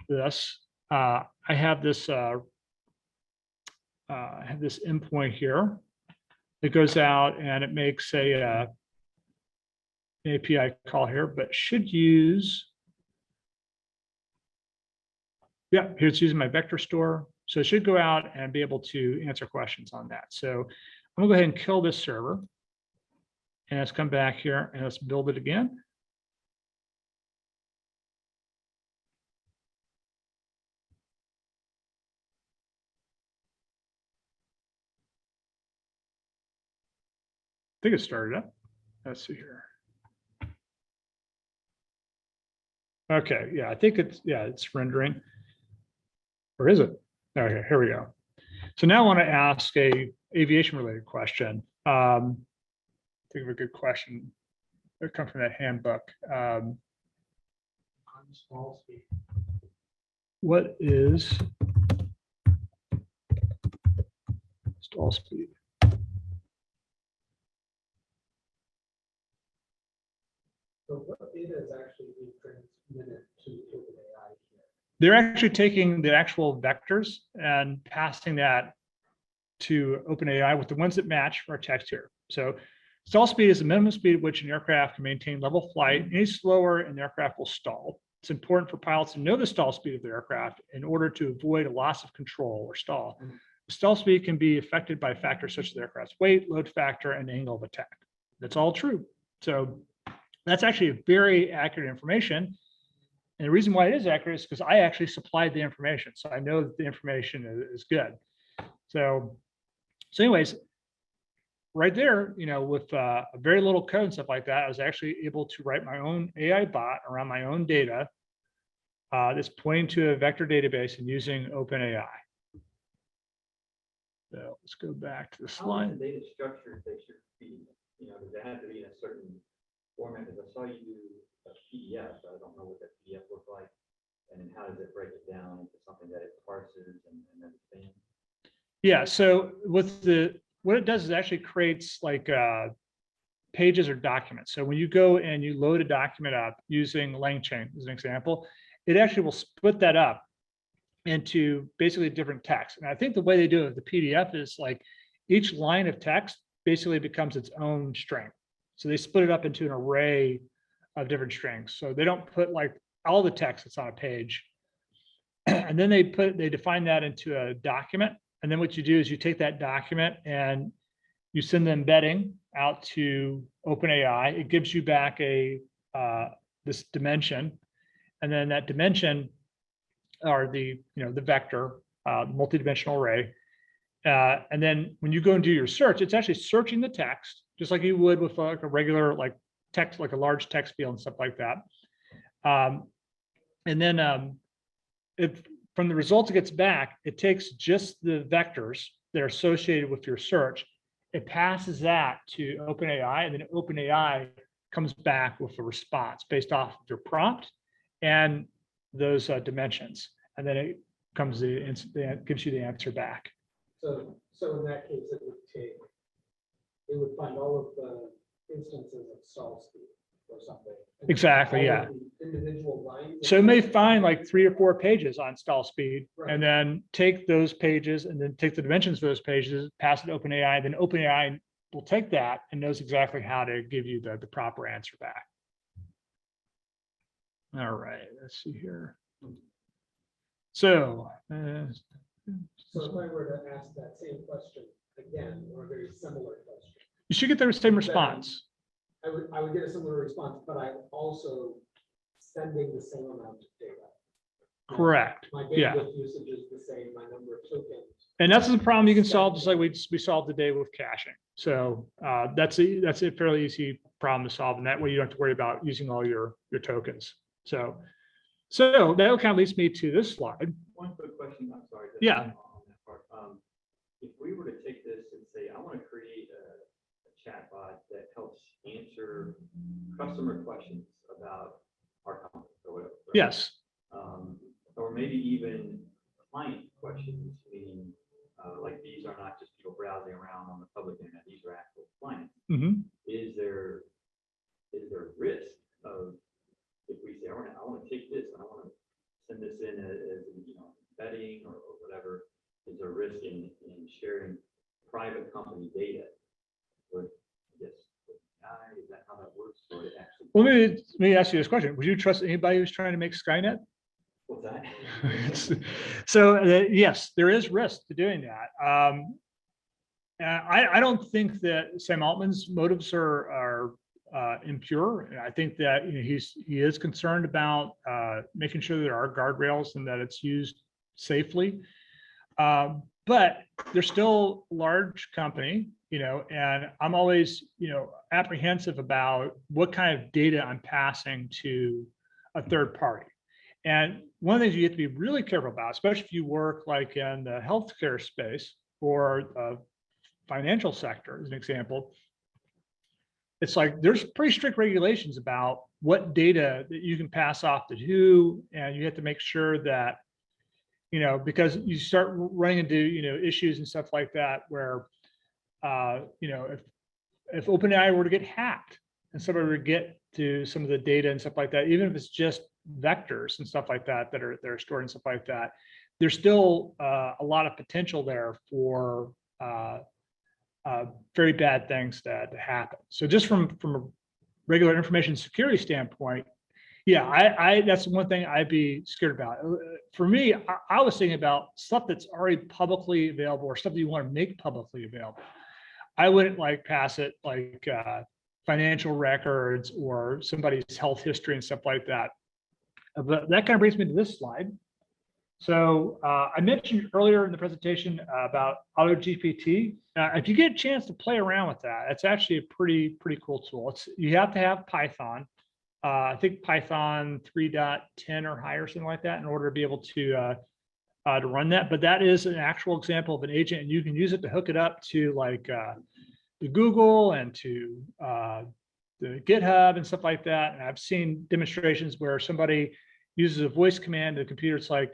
to this, I have this endpoint here. It goes out and it makes an API call here, but should use, yeah, here it's using my vector store. So it should go out and be able to answer questions on that. So I'm gonna go ahead and kill this server. And let's come back here and let's build it again. I think it started up. Let's see here. Okay, yeah, I think it's rendering. Or is it? Okay, here we go. So now I want to ask a aviation related question. Think of a good question that comes from that handbook. Small speed. What is stall speed? So what data is actually being transmitted to OpenAI here? They're actually taking the actual vectors and passing that to OpenAI with the ones that match our text here. So stall speed is the minimum speed at which an aircraft can maintain level flight. Any slower, an aircraft will stall. It's important for pilots to know the stall speed of the aircraft in order to avoid a loss of control or stall. stealth speed can be affected by factors such as the aircraft's weight, load factor, and angle of attack. That's all true. So that's actually very accurate information. And the reason why it is accurate is because I actually supplied the information. So I know that the information is good. So anyways, right there, with very little code and stuff like that, I was actually able to write my own AI bot around my own data that's pointing to a vector database and using OpenAI. So let's go back to the How is slide. the data structured that should be, does it have to be in a certain format? Because I saw you do a PDF, so I don't know what that PDF looks like. And then how does it break it down into something that it parses and understands? Yeah, so what it does is it actually creates like pages or documents. So when you go and you load a document up using LangChain as an example, it actually will split that up into basically different text. And I think the way they do it with the PDF is like each line of text basically becomes its own string. So they split it up into an array of different strings. So they don't put like all the text that's on a page. And then they define that into a document. And then what you do is you take that document and you send the embedding out to OpenAI. It gives you back this dimension, and then that dimension, or the vector, multidimensional array. And then when you go and do your search, it's actually searching the text just like you would with like a regular text, like a large text field and stuff like that. And then if from the results it gets back, it takes just the vectors that are associated with your search. It passes that to OpenAI, and then OpenAI comes back with a response based off of your prompt and those dimensions. And then it gives you the answer back. So in that case, it would find all of the instances of stall speed or something. And Exactly, all yeah. of the individual lines. So it may find like 3 or 4 pages on stall speed, Right. and then take those pages and then take the dimensions for those pages, pass it to OpenAI, then OpenAI will take that and knows exactly how to give you the proper answer back. All right, let's see here. So, So if I were to ask that same question again, or a very similar question, you should get the same response. I would get a similar response, but I'm also sending the same amount of data. Correct. My Yeah. bandwidth usage is the same, my number of tokens. And that's the problem you can solve, just like we solved today with caching. So that's a fairly easy problem to solve, and that way you don't have to worry about using all your tokens. So that kind of leads me to this slide. One quick question, I'm sorry. Yeah. On that part. If we were to take this and say, I want to create a chatbot that helps answer customer questions about our company or whatever. Right? Yes. Or maybe even client questions, meaning like these are not just people browsing around on the public internet, these are actual clients. Mhm. Is there a risk of, if we say, I want to take this and I want to send this in as embedding or whatever, is there a risk in sharing private company data with, I guess, with AI? Is that how that works? Or it actually? Well, let me ask you this question. Would you trust anybody who's trying to make Skynet? What's that? So yes, there is risk to doing that. I don't think that Sam Altman's motives are impure. I think that he is concerned about making sure there are guardrails and that it's used safely. But they're still a large company, and I'm always, apprehensive about what kind of data I'm passing to a third party. And one of the things you have to be really careful about, especially if you work like in the healthcare space or financial sector, as an example, it's like there's pretty strict regulations about what data that you can pass off to who, and you have to make sure that, because you start running into, issues and stuff like that where, if OpenAI were to get hacked and somebody were to get to some of the data and stuff like that, even if it's just vectors and stuff like that that are stored and stuff like that, there's still a lot of potential there for very bad things to happen. So just from a regular information security standpoint, Yeah, that's one thing I'd be scared about. For me, I was thinking about stuff that's already publicly available or stuff that you want to make publicly available. I wouldn't like pass it like financial records or somebody's health history and stuff like that. But that kind of brings me to this slide. So I mentioned earlier in the presentation about AutoGPT. If you get a chance to play around with that, it's actually a pretty cool tool. You have to have Python. I think Python 3.10 or higher, something like that, in order to be able to run that. But that is an actual example of an agent, and you can use it to hook it up to like the Google and to the GitHub and stuff like that. And I've seen demonstrations where somebody uses a voice command to the computer. It's like,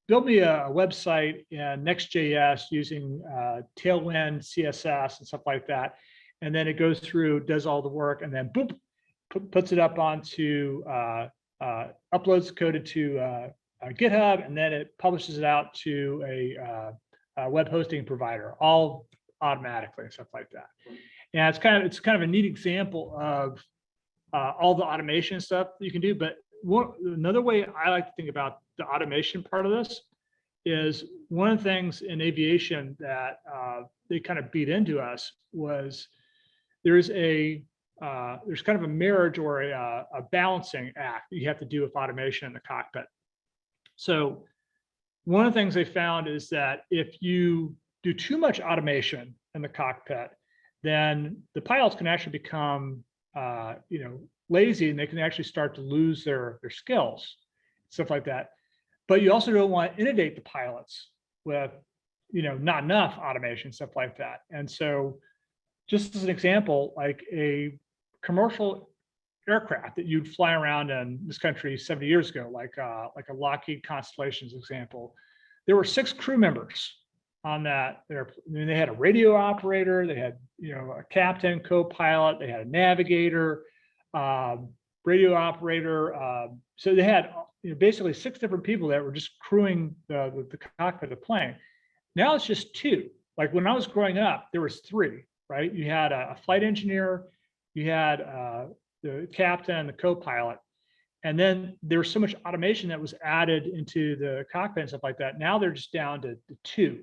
build me a website in Next.js using Tailwind, CSS, and stuff like that. And then it goes through, does all the work, and then boop, puts it up onto, uploads the code to GitHub, and then it publishes it out to a web hosting provider, all automatically and stuff like that. And it's kind of a neat example of all the automation stuff you can do. But another way I like to think about the automation part of this is one of the things in aviation that they kind of beat into us was there's kind of a marriage or a balancing act that you have to do with automation in the cockpit. So one of the things they found is that if you do too much automation in the cockpit, then the pilots can actually become lazy, and they can actually start to lose their skills, stuff like that. But you also don't want to inundate the pilots with not enough automation, stuff like that. And so just as an example, like a commercial aircraft that you'd fly around in this country 70 years ago, like a Lockheed Constellation's example, there were 6 crew members on that. They had a radio operator, they had a captain, co-pilot, they had a navigator, radio operator. So they had basically 6 different people that were just crewing the cockpit of the plane. Now it's just 2. Like when I was growing up, there was 3, right? You had a flight engineer, you had the captain, the co-pilot, and then there was so much automation that was added into the cockpit and stuff like that. Now they're just down to 2.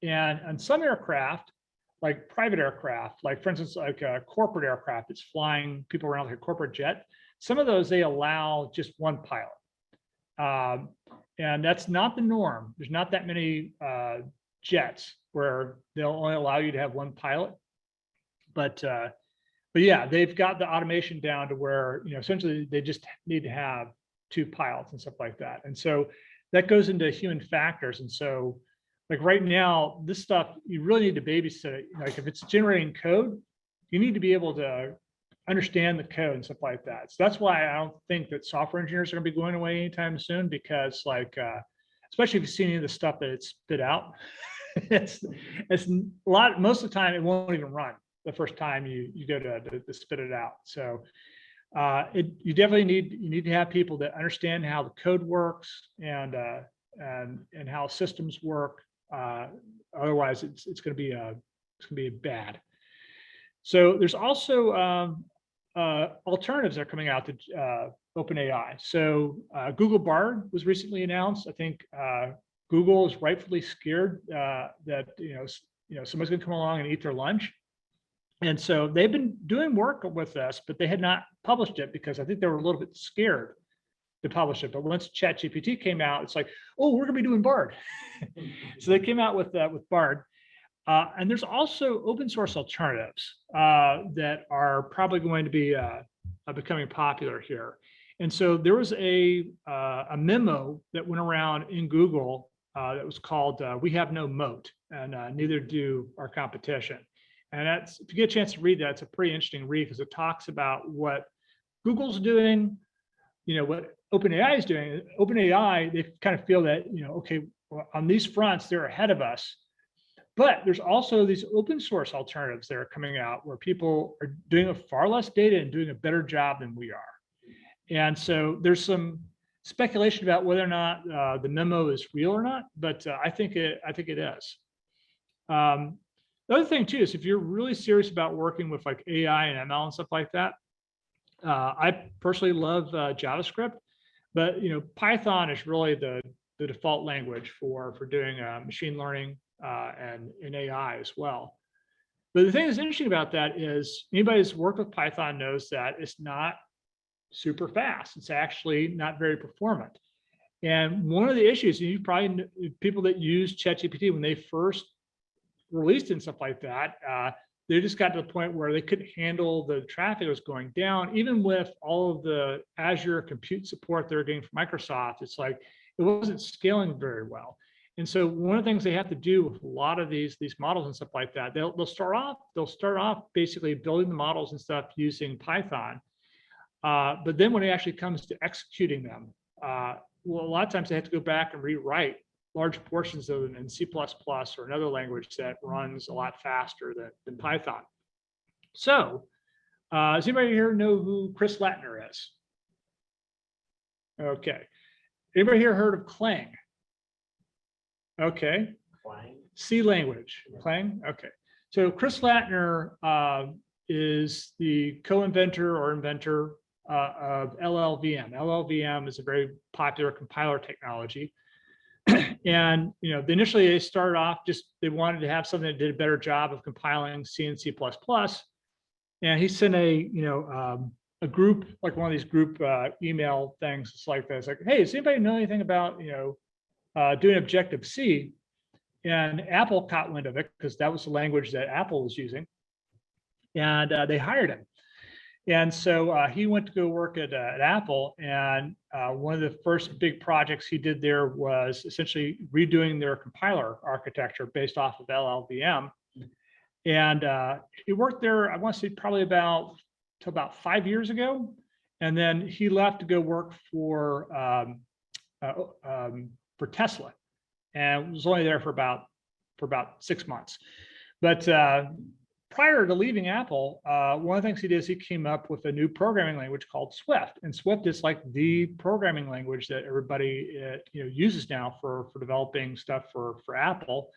And on some aircraft, like private aircraft, like for instance, like a corporate aircraft that's flying people around like a corporate jet, some of those they allow just 1 pilot. And that's not the norm. There's not that many jets where they'll only allow you to have 1 pilot. But yeah, they've got the automation down to where essentially they just need to have 2 pilots and stuff like that. And so that goes into human factors. And so like right now, this stuff, you really need to babysit it. Like if it's generating code, you need to be able to understand the code and stuff like that. So that's why I don't think that software engineers are going to be going away anytime soon, because like, especially if you've seen any of the stuff that it's spit out, it's a lot, most of the time it won't even run the first time you go to spit it out. So you definitely need to have people that understand how the code works and how systems work. Otherwise, it's going to be bad. So there's also alternatives that are coming out to OpenAI. So Google Bard was recently announced. I think Google is rightfully scared that somebody's going to come along and eat their lunch. And so they've been doing work with us, but they had not published it because I think they were a little bit scared to publish it. But once ChatGPT came out, it's like, oh, we're going to be doing Bard. So they came out with Bard. And there's also open source alternatives that are probably going to be becoming popular here. And so there was a memo that went around in Google that was called "We Have No Moat, and neither do our competition." And that's, if you get a chance to read that, it's a pretty interesting read because it talks about what Google's doing, what OpenAI is doing. OpenAI, they kind of feel that, okay, well, on these fronts, they're ahead of us. But there's also these open source alternatives that are coming out where people are doing far less data and doing a better job than we are. And so there's some speculation about whether or not the memo is real or not, but I think it is. The other thing too is if you're really serious about working with like AI and ML and stuff like that, I personally love JavaScript, but Python is really the default language for doing machine learning and AI as well. But the thing that's interesting about that is anybody who's worked with Python knows that it's not super fast. It's actually not very performant. And one of the issues, and you probably know, people that use ChatGPT when they first released and stuff like that, they just got to the point where they couldn't handle the traffic that was going down, even with all of the Azure compute support they're getting from Microsoft. It's like it wasn't scaling very well. And so one of the things they have to do with a lot of these models and stuff like that, they'll start off basically building the models and stuff using Python. But then when it actually comes to executing them, well, a lot of times they have to go back and rewrite large portions of them in C++ or another language that runs a lot faster than Python. So does anybody here know who Chris Lattner is? Okay. Anybody here heard of Clang? Okay. Clang. C language. Clang? Okay. So Chris Lattner is the co-inventor or inventor of LLVM. LLVM is a very popular compiler technology. And initially they started off they wanted to have something that did a better job of compiling C and C++. And he sent a group, like one of these group email things. It's like this, like, hey, does anybody know anything about doing Objective-C? And Apple caught wind of it because that was the language that Apple was using, and they hired him. And so he went to go work at Apple, and one of the first big projects he did there was essentially redoing their compiler architecture based off of LLVM. And he worked there, I want to say probably about 5 years ago, and then he left to go work for Tesla, and was only there for about 6 months. But prior to leaving Apple, one of the things he did is he came up with a new programming language called Swift. And Swift is like the programming language that everybody uses now for developing stuff for Apple.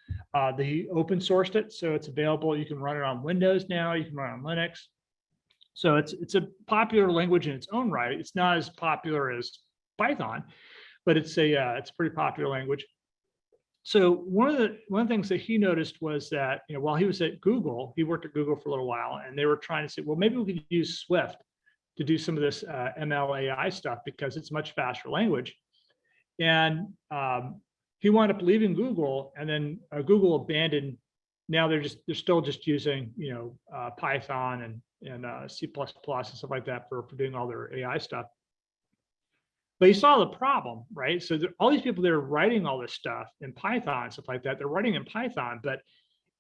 They open sourced it, so it's available. You can run it on Windows now. You can run it on Linux. So it's a popular language in its own right. It's not as popular as Python, but it's a pretty popular language. So one of the things that he noticed was that while he was at Google, he worked at Google for a little while, and they were trying to say, well, maybe we could use Swift to do some of this ML AI stuff because it's a much faster language. And he wound up leaving Google, and then Google abandoned. Now they're still just using Python and C++ and stuff like that for doing all their AI stuff. But you saw the problem, right? So all these people that are writing all this stuff in Python, stuff like that, they're writing in Python, but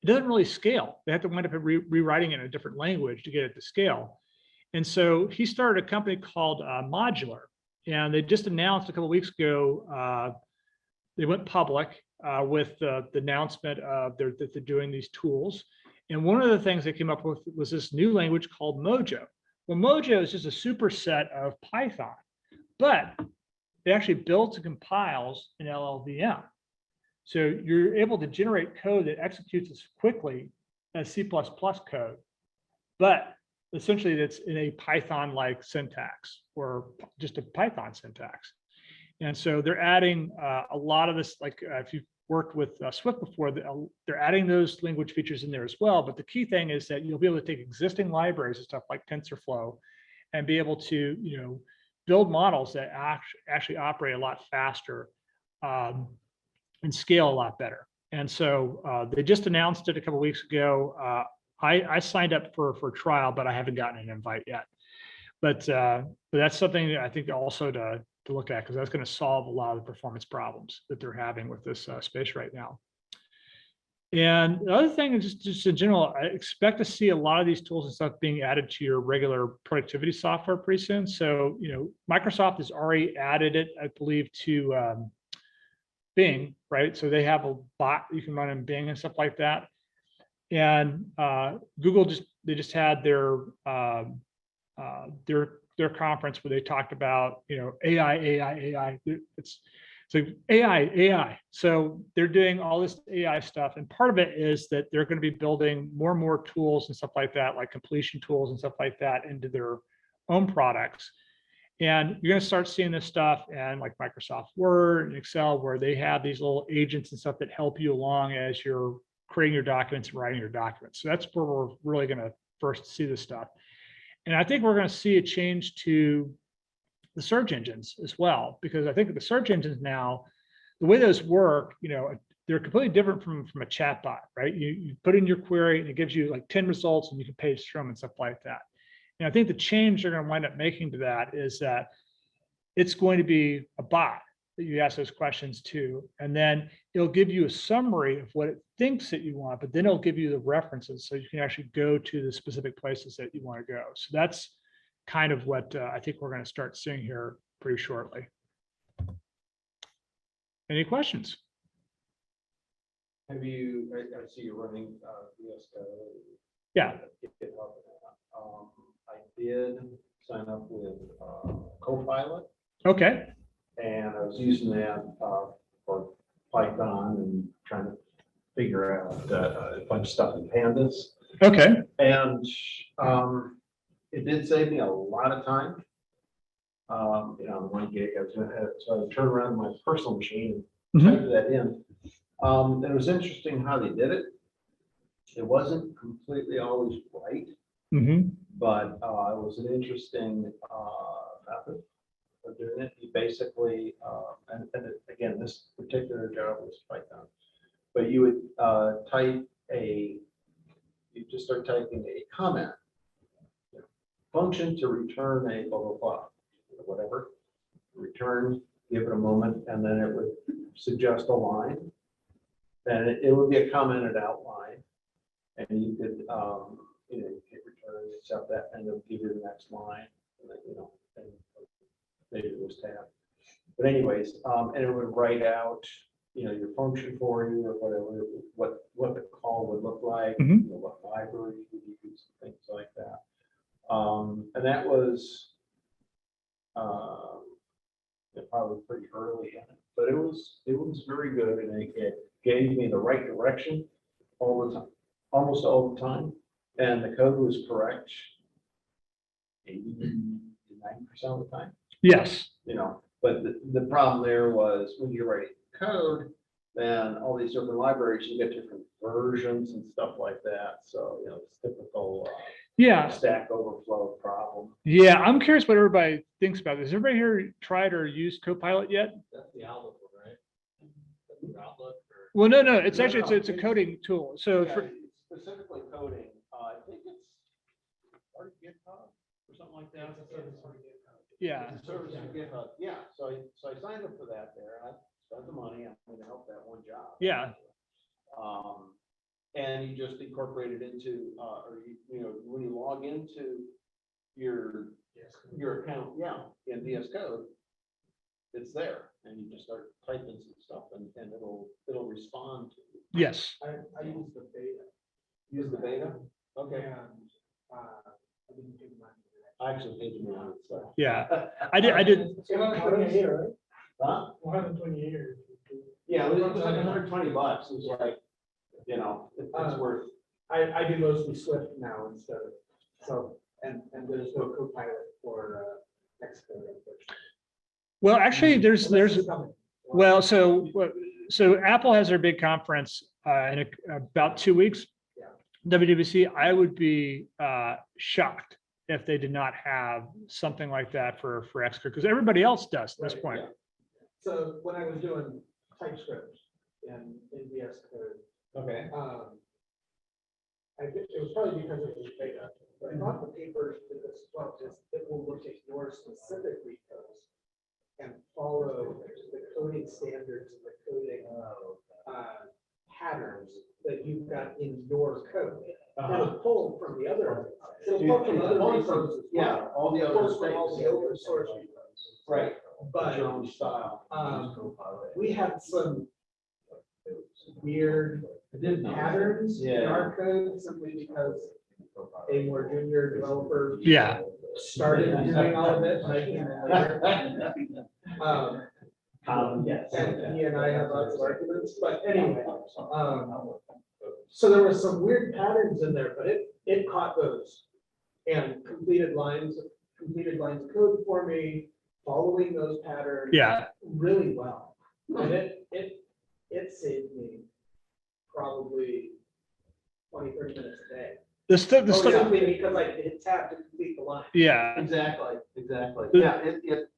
it doesn't really scale. They have to wind up rewriting it in a different language to get it to scale. And so he started a company called Modular, and they just announced a couple of weeks ago, they went public with the announcement of that they're doing these tools. And one of the things they came up with was this new language called Mojo. Well, Mojo is just a superset of Python, but it actually builds and compiles in LLVM. So you're able to generate code that executes as quickly as C++ code, but essentially it's in a Python-like syntax or just a Python syntax. And so they're adding a lot of this, like if you've worked with Swift before, they're adding those language features in there as well. But the key thing is that you'll be able to take existing libraries and stuff like TensorFlow and be able to, build models that actually operate a lot faster and scale a lot better. And so they just announced it a couple of weeks ago. I signed up for a trial, but I haven't gotten an invite yet. But that's something that I think also to look at, because that's going to solve a lot of the performance problems that they're having with this space right now. And the other thing is just in general, I expect to see a lot of these tools and stuff being added to your regular productivity software pretty soon. So, Microsoft has already added it, I believe, to Bing, right? So they have a bot you can run in Bing and stuff like that. And Google just had their conference where they talked about AI. It's like AI. So they're doing all this AI stuff, and part of it is that they're going to be building more and more tools and stuff like that, like completion tools and stuff like that, into their own products. And you're going to start seeing this stuff in like Microsoft Word and Excel, where they have these little agents and stuff that help you along as you're creating your documents and writing your documents. So that's where we're really going to first see this stuff. And I think we're going to see a change to the search engines as well, because I think the search engines now, the way those work, they're completely different from a chatbot, right? You put in your query and it gives you like 10 results and you can page through them and stuff like that. And I think the change they're going to wind up making to that is that it's going to be a bot that you ask those questions to, and then it'll give you a summary of what it thinks that you want, but then it'll give you the references so you can actually go to the specific places that you want to go. So that's kind of what I think we're going to start seeing here pretty shortly. Any questions? Have you, I see you're running VS Code. Yeah. GitHub. I did sign up with Copilot, Okay. and I was using that for Python and trying to figure out a bunch of stuff in Pandas. Okay. And it did save me a lot of time. On 1 gig, so I turned around my personal machine and typed that in. It was interesting how they did it. It wasn't completely always right, but it was an interesting method of doing it. You basically, again, this particular job was Python, but you would you just start typing a comment, function to return a blah, blah, blah, whatever, return, give it a moment, and then it would suggest a line. And it would be a commented outline, and you could, you hit return, accept that, and it'll give you the next line, and then, and maybe it was tab. But anyways, and it would write out, your function for you or whatever, what the call would look like, what library you would use, things like that. And that was probably pretty early in it, but it was very good, and it gave me the right direction all the time, almost all the time, and the code was correct 80 to 90% of the time. Yes. But the problem there was when you're writing code, then all these different libraries, you get different versions and stuff like that. So, it's typical Stack Overflow problem. Yeah, I'm curious what everybody thinks about this. Has everybody here tried or used Copilot yet? That's the Outlook one, right? That's the Outlook or. Well, no, it's actually, it's a coding tool. So for, Specifically coding, I think it's part of GitHub or something like that. yeah. It's a service in GitHub. Yeah, so I signed up for that there, and I spent the money. I'm going to help that one job. Yeah. And you just incorporate it into, when you log into your account, in VS Code, it's there, and you just start typing some stuff, and it'll respond to you. Yes. I use the beta. Use the beta? Okay. And I didn't pay money. I actually paid the money. So. Yeah. I did. Huh? 120 years. Yeah, it was like $120. It was like, it's worth. I do mostly Swift now instead of, and there's no Copilot for Xcode, unfortunately. Well, actually, there's well, so Apple has their big conference in about 2 weeks. Yeah. WWDC. I would be shocked if they did not have something like that for Xcode, because everybody else does at this point. Yeah. So when I was doing TypeScript in VS Code, Okay. I think it was probably because it was beta, but I thought the paper did this as well, is it will look at your specific repos and follow the coding standards and the coding patterns that you've got in your code. It'll pull from the other, it'll pull from other repos as well. All the other Pull from all the open source repos. Right. But Your own style. we had some weird patterns in our code simply because a more junior developer Yeah. started doing all of it. And I came in later. Yes. And he and I had lots of arguments, but anyway, so there were some weird patterns in there, but it caught those and completed lines completed lines of code for me, following those patterns. Yeah. Really well. And it saved me probably 20-30 minutes a day. The stuff, Oh, simply because I hit tab to complete the line. yeah. Exactly. Yeah, it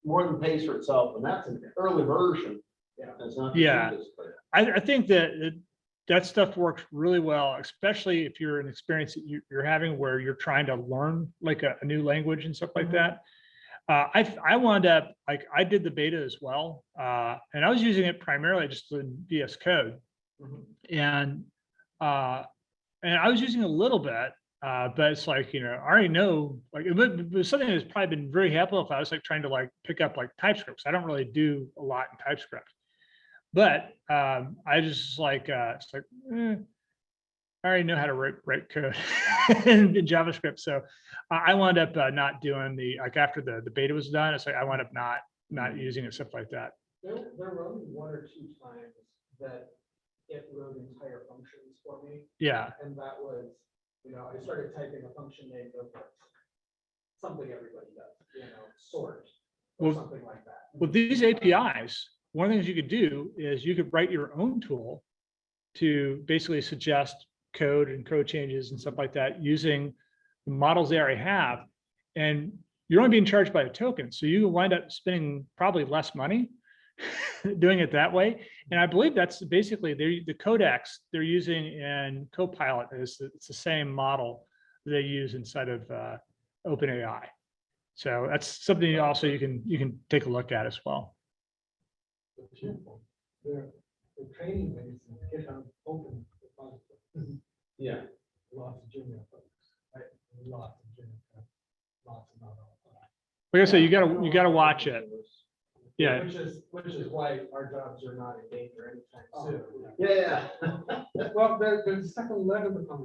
more than pays for itself, and that's an early version. Yeah. That's not. the Yeah. cheapest, but- I think that stuff works really well, especially if you're an experience that you're having where you're trying to learn like a new language and stuff like that. I wound up, like, I did the beta as well, and I was using it primarily just in VS Code. And I was using a little bit, but it's like, I already know, like, it was something that's probably been very helpful if I was like trying to like pick up like TypeScript. I don't really do a lot in TypeScript, but I just like, it's like, I already know how to write code in JavaScript. So I wound up not doing like after the beta was done, it's like, I wound up not using it, stuff like that. There were only 1 or 2 times that it wrote entire functions for me. Yeah. And that was, I started typing a function name, something everybody does, sort, or Well, something like that. With these APIs, one of the things you could do is you could write your own tool to basically suggest code and code changes and stuff like that using the models they already have. And you're only being charged by a token. So you wind up spending probably less money doing it that way. And I believe that's basically the codecs they're using in Copilot it's the same model they use inside of OpenAI. So that's something also you can take a look at as well. The training base is GitHub open repository. Yeah. Lots of junior folks, right? Lots of junior folks, lots of not all. Like I said, you gotta watch it. Yeah. Which is why our jobs are not in danger anytime soon. Yeah. Well, there's a second leg of the conversation.